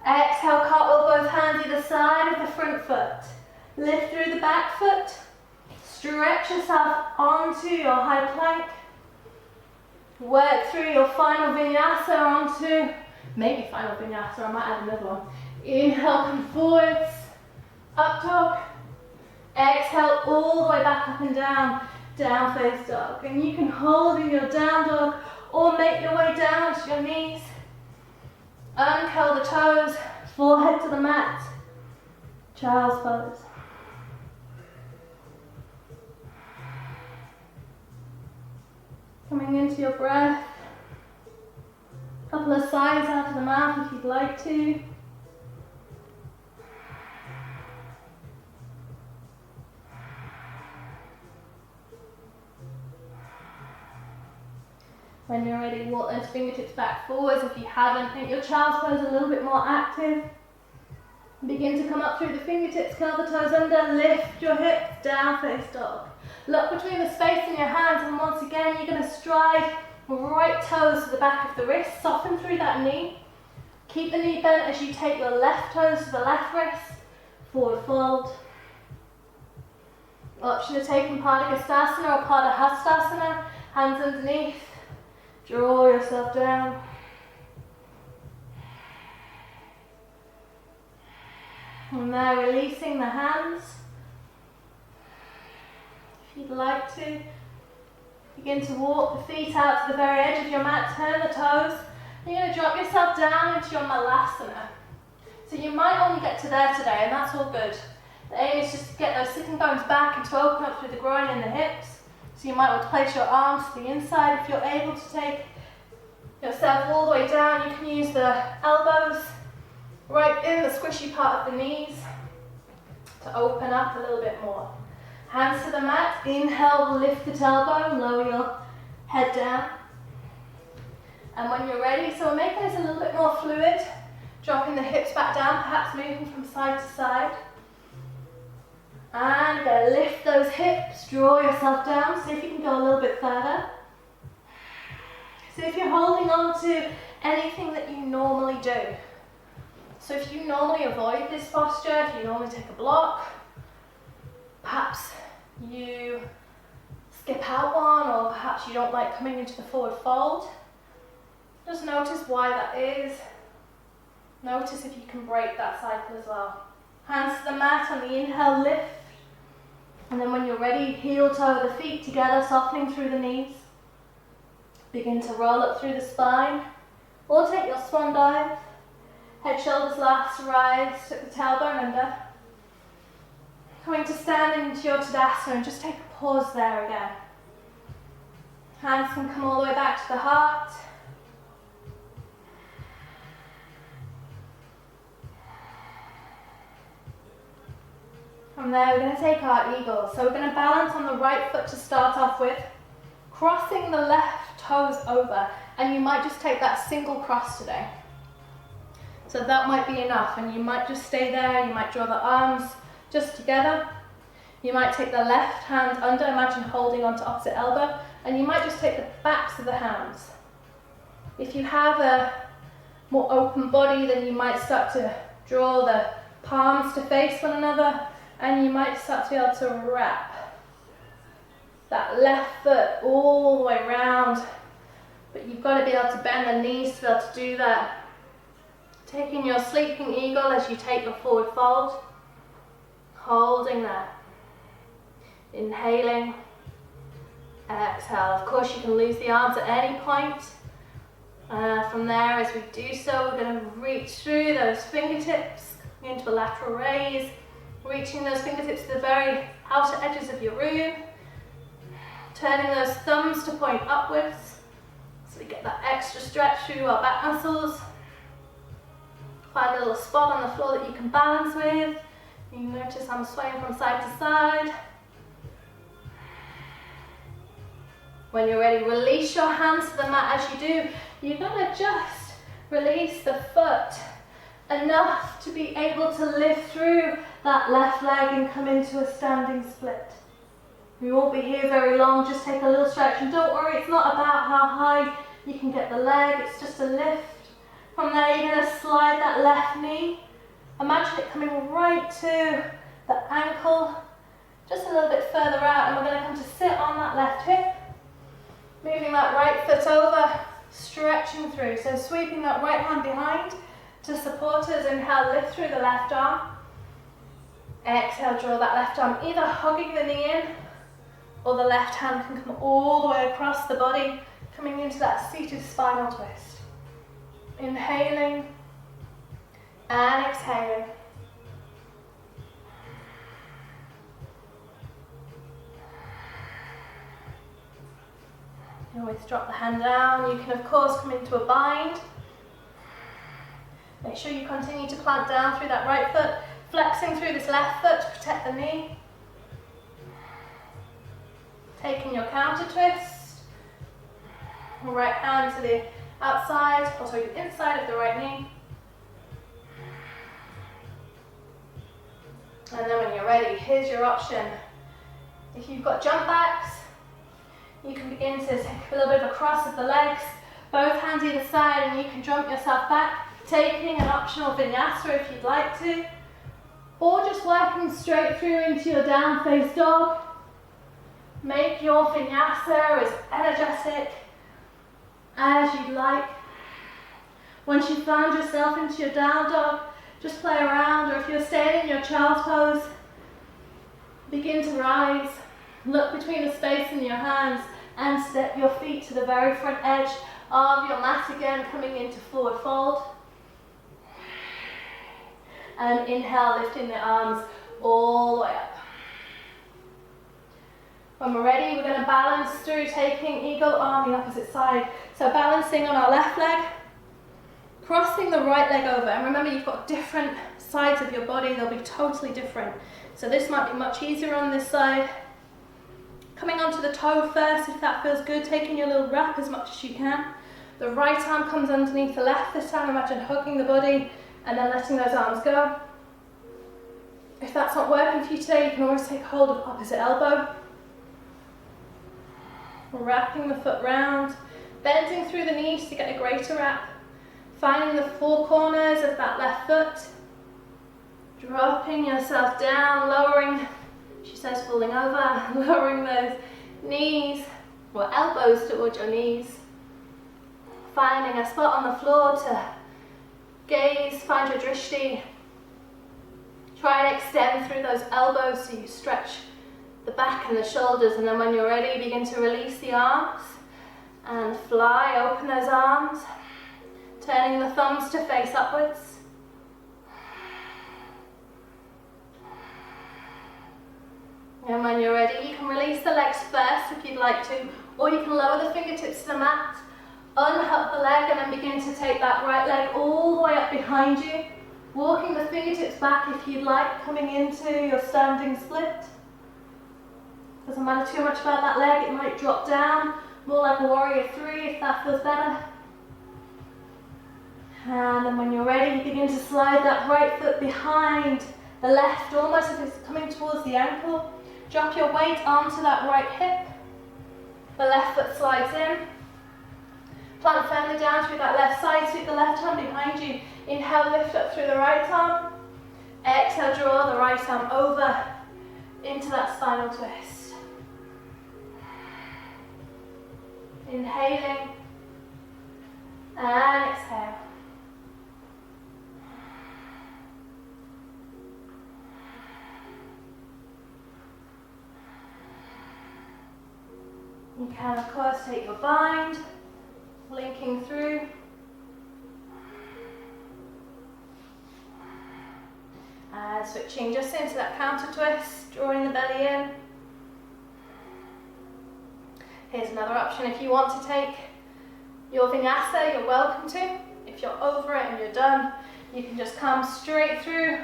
A: Exhale, cartwheel both hands either side of the front foot. Lift through the back foot, stretch yourself onto your high plank. Work through your final vinyasa onto, maybe final vinyasa, I might add another one. Inhale, come forwards, up dog. Exhale, all the way back up and down, down face dog. And you can hold in your down dog or make your way down to your knees. Uncurl the toes, forehead to the mat, child's pose. Coming into your breath, a couple of sighs out of the mouth if you'd like to. When you're ready, walk those fingertips back forwards. If you haven't, make your child's pose a little bit more active. Begin to come up through the fingertips, curl the toes under, lift your hips, down face dog. Look between the space in your hands, and once again, you're going to stride right toes to the back of the wrist, soften through that knee. Keep the knee bent as you take your left toes to the left wrist, forward fold. Option of taking Padagustasana or Padahastasana, hands underneath. Draw yourself down. And there, releasing the hands. If you'd like to, begin to walk the feet out to the very edge of your mat, turn the toes. You're going to drop yourself down into your Malasana. So you might only get to there today, and that's all good. The aim is just to get those sitting bones back and to open up through the groin and the hips. So you might want to place your arms to the inside. If you're able to take yourself all the way down, you can use the elbows right in the squishy part of the knees to open up a little bit more. Hands to the mat, inhale, lift the tailbone, lower your head down. And when you're ready, so we're making this a little bit more fluid, dropping the hips back down, perhaps moving from side to side. And again, lift those hips, draw yourself down, see if you can go a little bit further. So if you're holding on to anything that you normally do, so if you normally avoid this posture, if you normally take a block, perhaps you skip out one, or perhaps you don't like coming into the forward fold. Just notice why that is. Notice if you can break that cycle as well. Hands to the mat on the inhale, lift. And then when you're ready, heel toe the feet together, softening through the knees. Begin to roll up through the spine. Or take your swan dive. Head, shoulders last, rise, tuck the tailbone under. Coming to stand into your Tadasana and just take a pause there again. Hands can come all the way back to the heart. From there, we're going to take our eagle. So we're going to balance on the right foot to start off with, crossing the left toes over, and you might just take that single cross today. So that might be enough, and you might just stay there. You might draw the arms just together. You might take the left hand under, imagine holding onto opposite elbow, and you might just take the backs of the hands. If you have a more open body, then you might start to draw the palms to face one another, and you might start to be able to wrap that left foot all the way around, but you've got to be able to bend the knees to be able to do that. Taking your sleeping eagle as you take your forward fold, holding that. Inhaling, exhale. Of course, you can lose the arms at any point. From there, as we do so, we're going to reach through those fingertips into a lateral raise, reaching those fingertips to the very outer edges of your room, turning those thumbs to point upwards, so we get that extra stretch through our back muscles. Find a little spot on the floor that you can balance with. You notice I'm swaying from side to side. When you're ready, release your hands to the mat. As you do, you're going to just release the foot enough to be able to lift through that left leg and come into a standing split. We won't be here very long, just take a little stretch, and don't worry, it's not about how high you can get the leg, it's just a lift. From there, you're going to slide that left knee. Imagine it coming right to the ankle, just a little bit further out, and we're going to come to sit on that left hip. Moving that right foot over, stretching through. So sweeping that right hand behind to support us. Inhale, lift through the left arm. Exhale, draw that left arm, either hugging the knee in, or the left hand can come all the way across the body, coming into that seated spinal twist. Inhaling and exhaling. You always drop the hand down. You can of course come into a bind. Make sure you continue to plant down through that right foot, flexing through this left foot to protect the knee. Taking your counter twist. Right hand to the outside, or sorry, the inside of the right knee. And then when you're ready, here's your option. If you've got jump backs, you can begin to take a little bit of a cross of the legs, both hands either side, and you can jump yourself back, taking an optional vinyasa if you'd like to, or just working straight through into your down face dog. Make your vinyasa as energetic as you'd like. Once you've found yourself into your down dog, just play around, or if you're staying in your child's pose, begin to rise. Look between the space in your hands and step your feet to the very front edge of your mat again, coming into forward fold. And inhale, lifting the arms all the way up. When we're ready, we're going to balance through taking eagle on the opposite side. So balancing on our left leg, crossing the right leg over. And remember, you've got different sides of your body, they'll be totally different. So this might be much easier on this side. Coming onto the toe first, if that feels good, taking your little wrap as much as you can. The right arm comes underneath the left this time, imagine hugging the body and then letting those arms go. If that's not working for you today, you can always take hold of opposite elbow. Wrapping the foot round, bending through the knees to get a greater wrap. Finding the four corners of that left foot. Dropping yourself down, lowering, as you says falling over, lowering those knees or elbows towards your knees. Finding a spot on the floor to gaze, find your drishti. Try and extend through those elbows so you stretch the back and the shoulders, and then when you're ready, begin to release the arms and fly, open those arms, turning the thumbs to face upwards. And when you're ready, you can release the legs first if you'd like to, or you can lower the fingertips to the mat, unhook the leg, and then begin to take that right leg all the way up behind you, walking the fingertips back if you'd like, coming into your standing split. Doesn't matter too much about that leg, it might drop down, more like a warrior 3 if that feels better. And then when you're ready, you begin to slide that right foot behind the left, almost as if it's coming towards the ankle. Drop your weight onto that right hip. The left foot slides in. Plant firmly down through that left side, sweep the left arm behind you. Inhale, lift up through the right arm. Exhale, draw the right arm over into that spinal twist. Inhaling and exhale. You can, of course, take your bind, linking through. And switching just into that counter twist, drawing the belly in. Here's another option. If you want to take your vinyasa, you're welcome to. If you're over it and you're done, you can just come straight through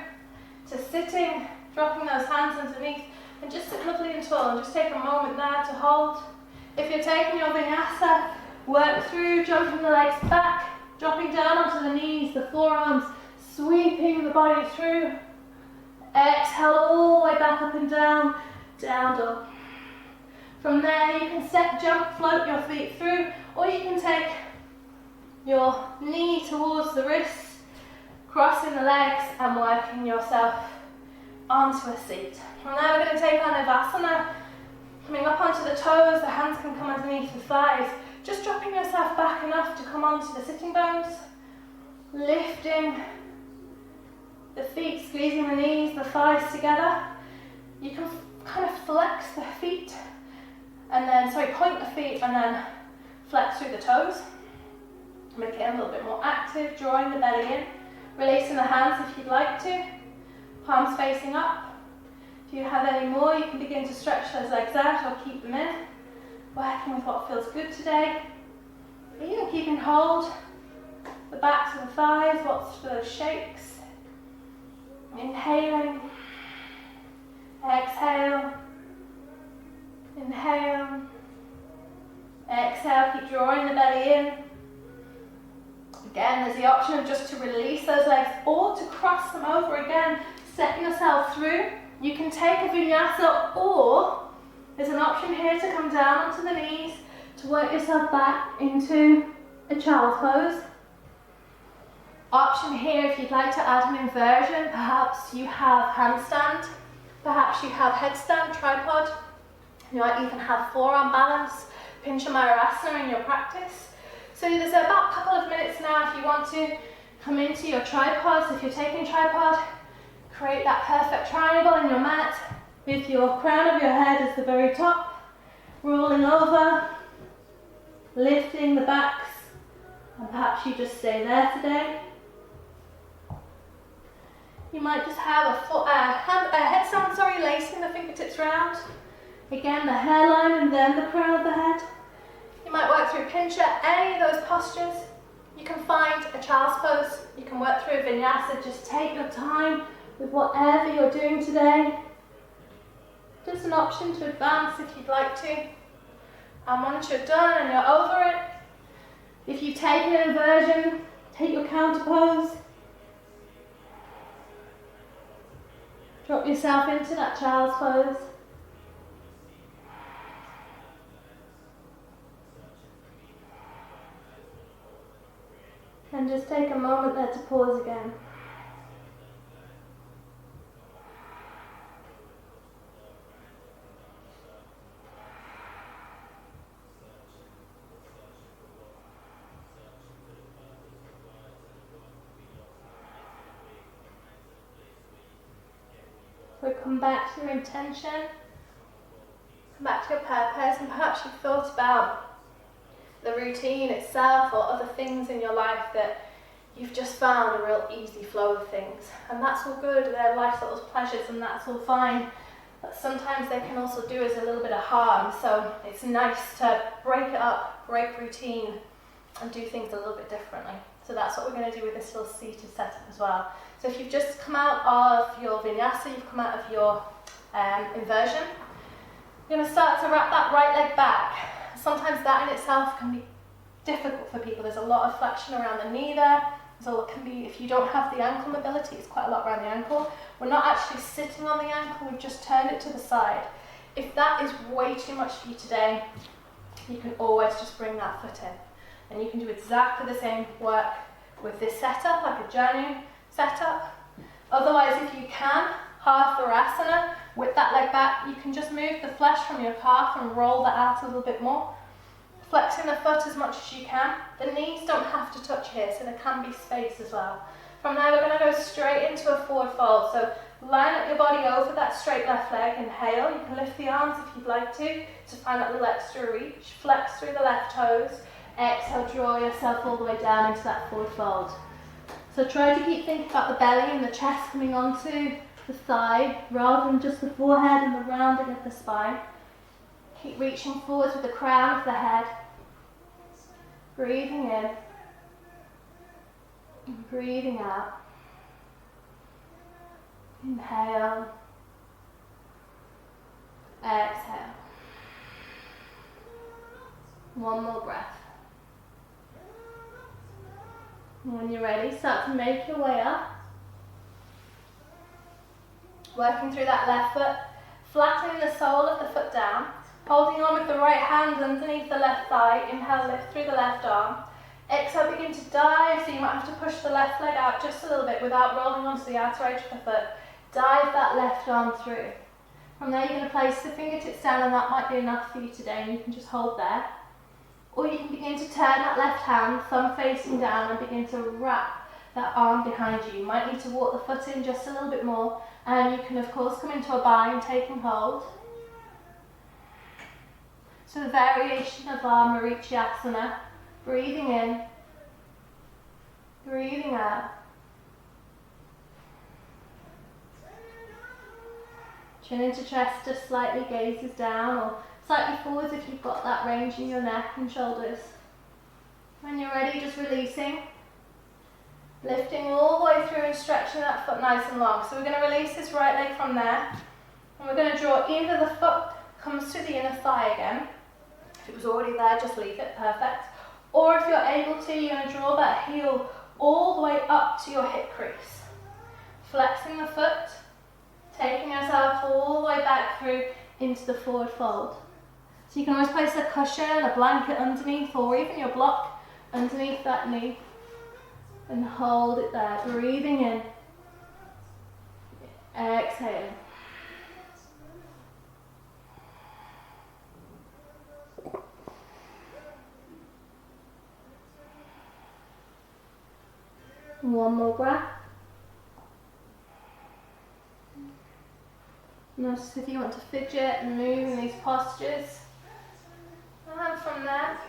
A: to sitting, dropping those hands underneath, and just sit lovely and tall, and just take a moment there to hold. If you're taking your vinyasa, work through, jumping the legs back, dropping down onto the knees, the forearms, sweeping the body through. Exhale all the way back up and down, down dog. From there you can step, jump, float your feet through, or you can take your knee towards the wrist, crossing the legs and working yourself onto a seat. From there we're going to take our Navasana, coming up onto the toes, the hands can come underneath the thighs, just dropping yourself back enough to come onto the sitting bones, lifting the feet, squeezing the knees, the thighs together. You can kind of flex the feet, and then, point the feet and then flex through the toes. Make it a little bit more active, drawing the belly in, releasing the hands if you'd like to, palms facing up. If you have any more, you can begin to stretch those legs out or keep them in, working with what feels good today. Even keeping hold, the backs of the thighs, watch for those shakes. Inhaling, exhale, inhale, exhale, keep drawing the belly in. Again, there's the option of just to release those legs or to cross them over again, stepping yourself through. You can take a vinyasa, or there's an option here to come down onto the knees to work yourself back into a child's pose. Option here if you'd like to add an inversion, perhaps you have handstand, perhaps you have headstand, tripod, you might even have forearm balance, Pinchamayurasana in your practice. So there's about a couple of minutes now if you want to come into your tripods. If you're taking tripod, create that perfect triangle in your mat with your crown of your head as the very top, rolling over, lifting the backs, and perhaps you just stay there today. You might just have a headstand, lacing the fingertips round. Again, the hairline and then the crown of the head. You might work through pincha, any of those postures. You can find a child's pose. You can work through vinyasa. Just take your time with whatever you're doing today. Just an option to advance if you'd like to. And once you're done and you're over it, if you've taken an inversion, take your counter pose. Drop yourself into that child's pose. And just take a moment there to pause again. So come back to your intention, come back to your purpose, and perhaps you've thought about the routine itself or other things in your life that you've just found a real easy flow of things. And that's all good, they're life's little pleasures and that's all fine. But sometimes they can also do us a little bit of harm, so it's nice to break it up, break routine, and do things a little bit differently. So that's what we're going to do with this little seated setup as well. So if you've just come out of your vinyasa, you've come out of your inversion, you're going to start to wrap that right leg back. Sometimes that in itself can be difficult for people. There's a lot of flexion around the knee there. So it can be, if you don't have the ankle mobility, it's quite a lot around the ankle. We're not actually sitting on the ankle, we've just turned it to the side. If that is way too much for you today, you can always just bring that foot in. And you can do exactly the same work with this setup, like a Janu setup. Otherwise, if you can, half Virasana, with that leg back, you can just move the flesh from your calf and roll that out a little bit more. Flexing the foot as much as you can. The knees don't have to touch here, so there can be space as well. From there, we're going to go straight into a forward fold. So line up your body over that straight left leg. Inhale. You can lift the arms if you'd like to find that little extra reach. Flex through the left toes. Exhale, draw yourself all the way down into that forward fold. So try to keep thinking about the belly and the chest coming onto the thigh, rather than just the forehead and the rounding of the spine. Keep reaching forwards with the crown of the head. Breathing in. And breathing out. Inhale. Exhale. One more breath. And when you're ready, start to make your way up. Working through that left foot, flattening the sole of the foot down, holding on with the right hand underneath the left thigh. Inhale, lift through the left arm. Exhale, begin to dive, so you might have to push the left leg out just a little bit without rolling onto the outer edge of the foot. Dive that left arm through. From there, you're going to place the fingertips down, and that might be enough for you today, and you can just hold there. Or you can begin to turn that left hand, thumb facing down, and begin to wrap that arm behind you. You might need to walk the foot in just a little bit more, and you can of course come into a bind, taking hold. So the variation of our Marichyasana, breathing in, breathing out. Chin into chest, just slightly gazes down, or slightly forwards if you've got that range in your neck and shoulders. When you're ready, just releasing. Lifting all the way through and stretching that foot nice and long. So we're going to release this right leg from there. And we're going to draw either the foot comes to the inner thigh again. If it was already there, just leave it, perfect. Or if you're able to, you're going to draw that heel all the way up to your hip crease. Flexing the foot, taking yourself all the way back through into the forward fold. So you can always place a cushion, a blanket underneath, or even your block underneath that knee. And hold it there, breathing in. Exhale. One more breath. Notice if you want to fidget and move in these postures. And from there,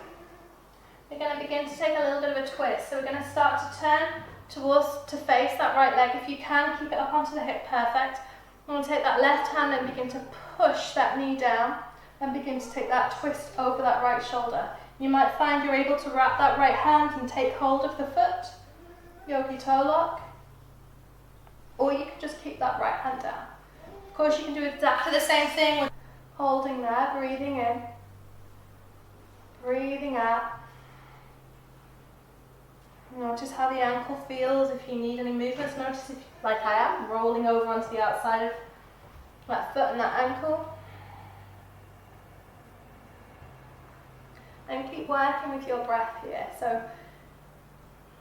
A: we're going to begin to take a little bit of a twist. So we're going to start to turn to face that right leg. If you can, keep it up onto the hip, perfect. I'm going to take that left hand and begin to push that knee down and begin to take that twist over that right shoulder. You might find you're able to wrap that right hand and take hold of the foot, yogi toe lock, or you can just keep that right hand down. Of course, you can do exactly the same thing with holding there, breathing in, breathing out. Notice how the ankle feels. If you need any movements, notice if, like I am, rolling over onto the outside of that foot and that ankle. And keep working with your breath here. So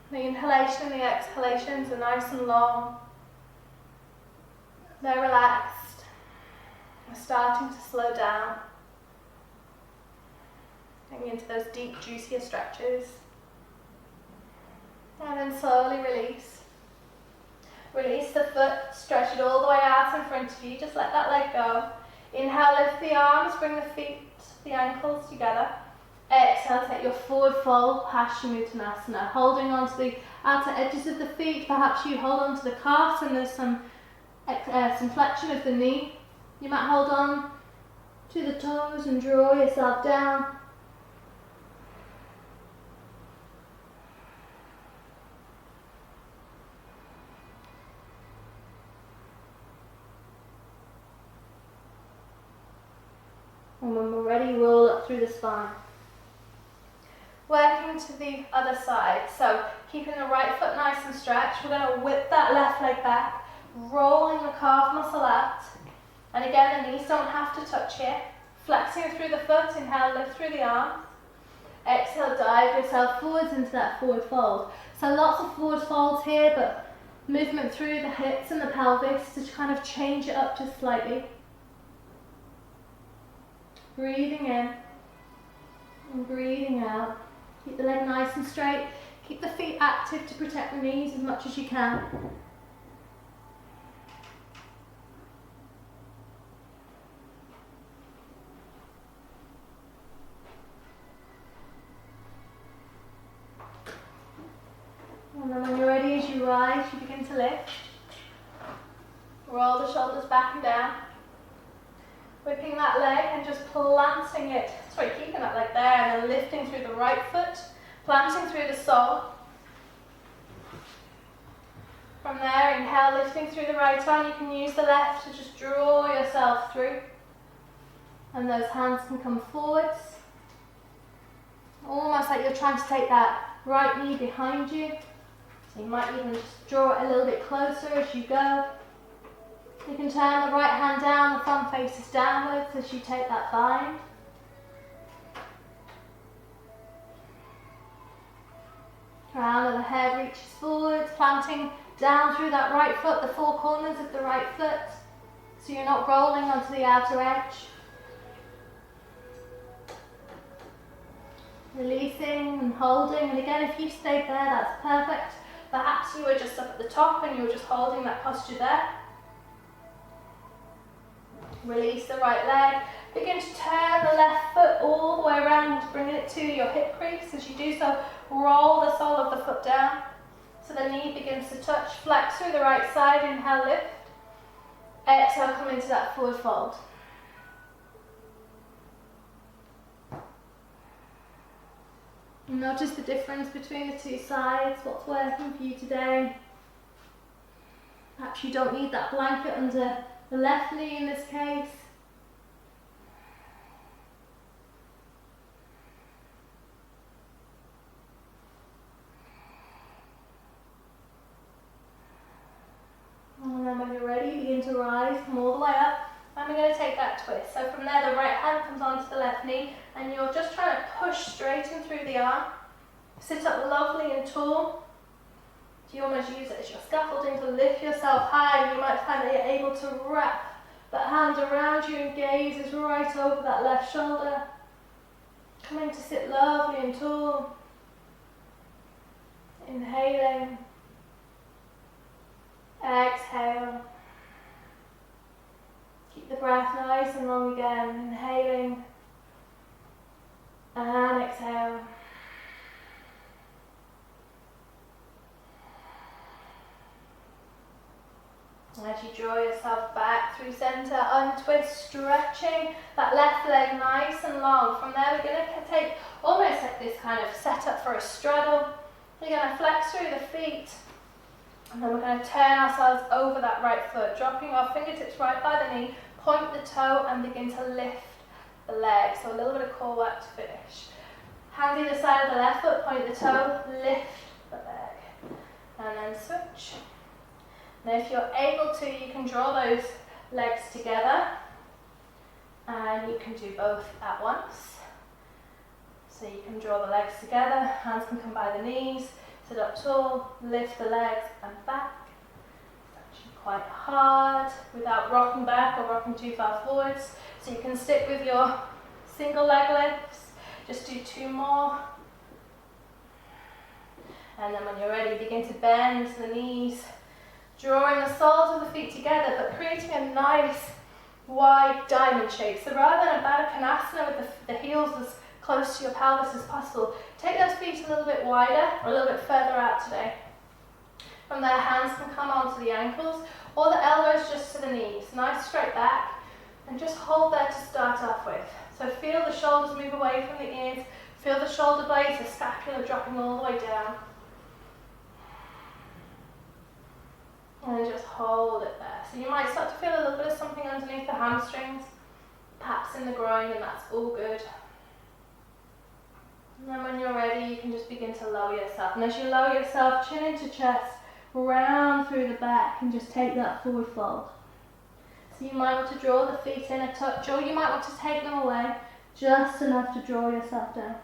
A: the inhalation and the exhalations are nice and long. They're relaxed. We're starting to slow down. Getting into those deep, juicier stretches. And then slowly release. Release the foot, stretch it all the way out in front of you, just let that leg go. Inhale, lift the arms, bring the feet, the ankles together. Exhale, take your forward fold, Paschimottanasana, holding on to the outer edges of the feet. Perhaps you hold on to the calves and there's some flexion of the knee. You might hold on to the toes and draw yourself down. And when we're ready, roll up through the spine. Working to the other side. So keeping the right foot nice and stretched. We're going to whip that left leg back, rolling the calf muscle out. And again, the knees don't have to touch here. Flexing through the foot, inhale, lift through the arms. Exhale, dive yourself forwards into that forward fold. So lots of forward folds here, but movement through the hips and the pelvis to kind of change it up just slightly. Breathing in and breathing out. Keep the leg nice and straight. Keep the feet active to protect the knees as much as you can. And then when you're ready, as you rise, you begin to lift. Roll the shoulders back and down. Whipping that leg and just planting it, keeping that leg there and then lifting through the right foot, planting through the sole. From there, inhale, lifting through the right arm. You can use the left to just draw yourself through. And those hands can come forwards. Almost like you're trying to take that right knee behind you. So you might even just draw it a little bit closer as you go. You can turn the right hand down, the thumb faces downwards as you take that bind. Crown of the head reaches forwards, planting down through that right foot, the four corners of the right foot, so you're not rolling onto the outer edge. Releasing and holding, and again, if you stayed there, that's perfect. Perhaps you were just up at the top and you were just holding that posture there. Release the right leg. Begin to turn the left foot all the way around, bringing it to your hip crease. As you do so, roll the sole of the foot down so the knee begins to touch. Flex through the right side, inhale, lift. Exhale, come into that forward fold. Notice the difference between the two sides, what's working for you today. Perhaps you don't need that blanket under the left knee in this case. And then when you're ready, begin to rise, come all the way up. And we're going to take that twist. So from there, the right hand comes onto the left knee, and you're just trying to push straight in through the arm. Sit up lovely and tall. You almost use it as your scaffolding to lift yourself high. You might find that you're able to wrap that hand around you and gaze is right over that left shoulder. Coming to sit lovely and tall. Inhaling. Exhale. Keep the breath nice and long again. Inhaling. And exhale. As you draw yourself back through center, untwist, stretching that left leg nice and long. From there, we're going to take almost like this kind of setup for a straddle. We're going to flex through the feet, and then we're going to turn ourselves over that right foot, dropping our fingertips right by the knee, point the toe, and begin to lift the leg. So a little bit of core work to finish. Hand either side of the left foot, point the toe, lift the leg, and then switch. Now if you're able to, you can draw those legs together, and you can do both at once. So you can draw the legs together, hands can come by the knees, sit up tall, lift the legs and back. It's actually quite hard without rocking back or rocking too far forwards. So you can stick with your single leg lifts, just do two more. And then when you're ready, begin to bend the knees. Drawing the soles of the feet together, but creating a nice wide diamond shape. So rather than a Baddha Konasana with the heels as close to your pelvis as possible, take those feet a little bit wider or a little bit further out today. From there, hands can come onto the ankles or the elbows just to the knees. Nice straight back, and just hold there to start off with. So feel the shoulders move away from the ears, feel the shoulder blades, the scapula dropping all the way down. And just hold it there. So you might start to feel a little bit of something underneath the hamstrings, perhaps in the groin, and that's all good. And then when you're ready, you can just begin to lower yourself. And as you lower yourself, chin into chest, round through the back, and just take that forward fold. So you might want to draw the feet in a touch, or you might want to take them away just enough to draw yourself down.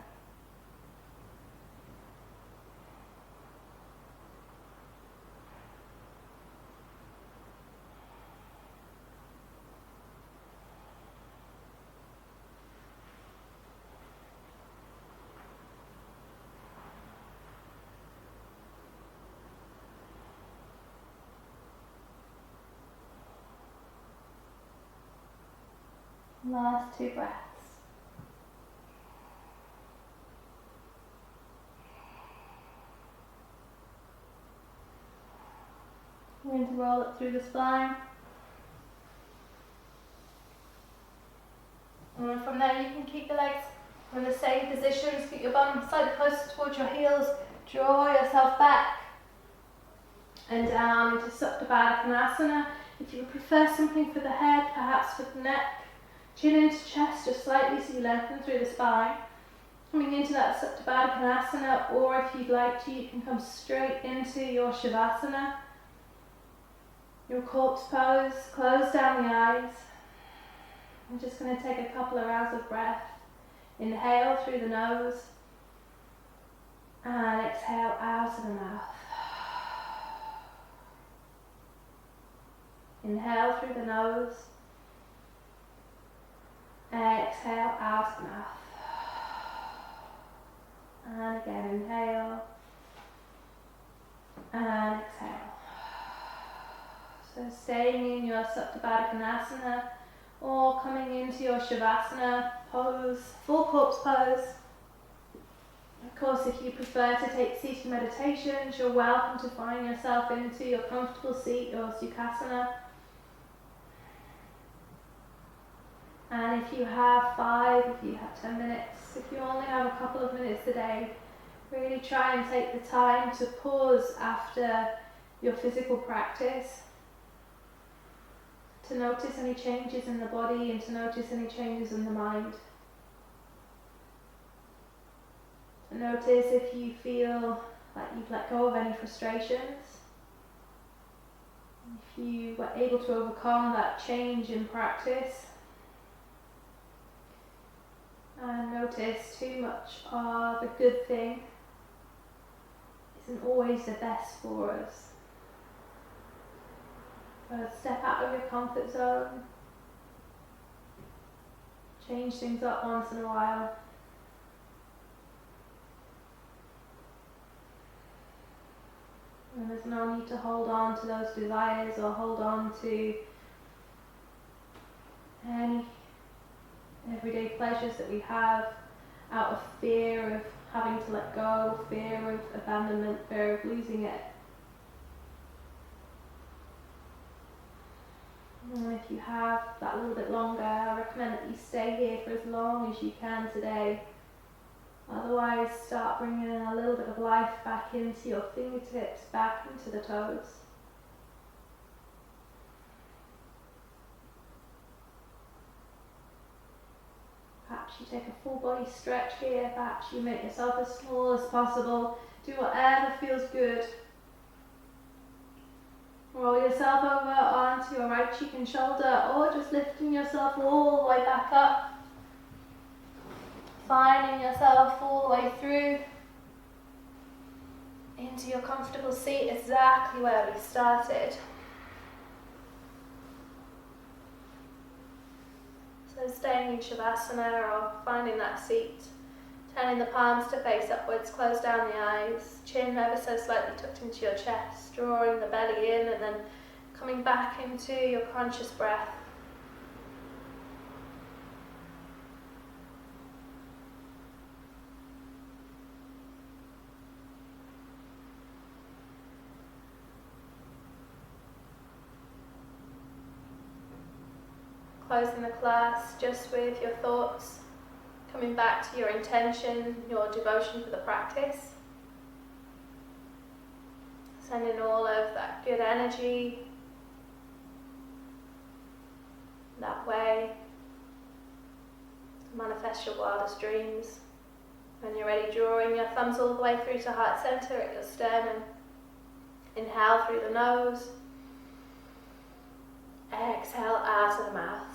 A: Last 2 breaths. We're going to roll it through the spine. And from there you can keep the legs in the same positions, keep your bum slightly closer towards your heels, draw yourself back and down into Supta Baddha Konasana. If you prefer something for the head, perhaps for the neck, chin into chest just slightly so you lengthen through the spine. Coming into that Supta Baddha Konasana, or if you'd like to, you can come straight into your Shavasana, your corpse pose. Close down the eyes. I'm just going to take a couple of rounds of breath. Inhale through the nose and exhale out of the mouth. Inhale through the nose. Exhale out of the mouth. And again, inhale. And exhale. So staying in your Supta Baddha Konasana or coming into your Shavasana pose, full corpse pose. Of course, if you prefer to take seated meditations, you're welcome to find yourself into your comfortable seat, your Sukhasana. And if you have 5, if you have 10 minutes, if you only have a couple of minutes a day, really try and take the time to pause after your physical practice, to notice any changes in the body and to notice any changes in the mind. To notice if you feel like you've let go of any frustrations, if you were able to overcome that change in practice. And notice too much of a good thing isn't always the best for us. But step out of your comfort zone. Change things up once in a while. And there's no need to hold on to those desires or hold on to any everyday pleasures that we have out of fear of having to let go, fear of abandonment, fear of losing it. And if you have that little bit longer, I recommend that you stay here for as long as you can today. Otherwise, start bringing in a little bit of life back into your fingertips, back into the toes. Perhaps you take a full body stretch here, perhaps you make yourself as small as possible. Do whatever feels good. Roll yourself over onto your right cheek and shoulder, or just lifting yourself all the way back up. Finding yourself all the way through into your comfortable seat, exactly where we started. So staying in Shavasana or finding that seat Turning the palms to face upwards, close down the eyes, chin ever so slightly tucked into your chest, drawing the belly in and then coming back into your conscious breath. Closing the class just with your thoughts, coming back to your intention, your devotion for the practice. Sending all of that good energy that way to manifest your wildest dreams. When you're ready, drawing your thumbs all the way through to heart center at your sternum. Inhale through the nose. Exhale out of the mouth.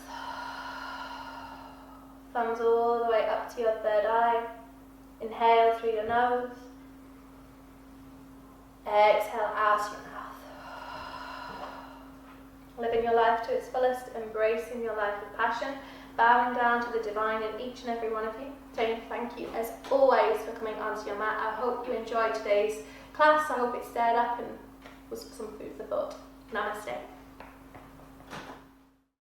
A: Thumbs all the way up to your third eye. Inhale through your nose. Exhale out your mouth. Living your life to its fullest, embracing your life with passion, bowing down to the divine in each and every one of you. Saying thank you as always for coming onto your mat. I hope you enjoyed today's class. I hope it stirred up and was some food for thought. Namaste.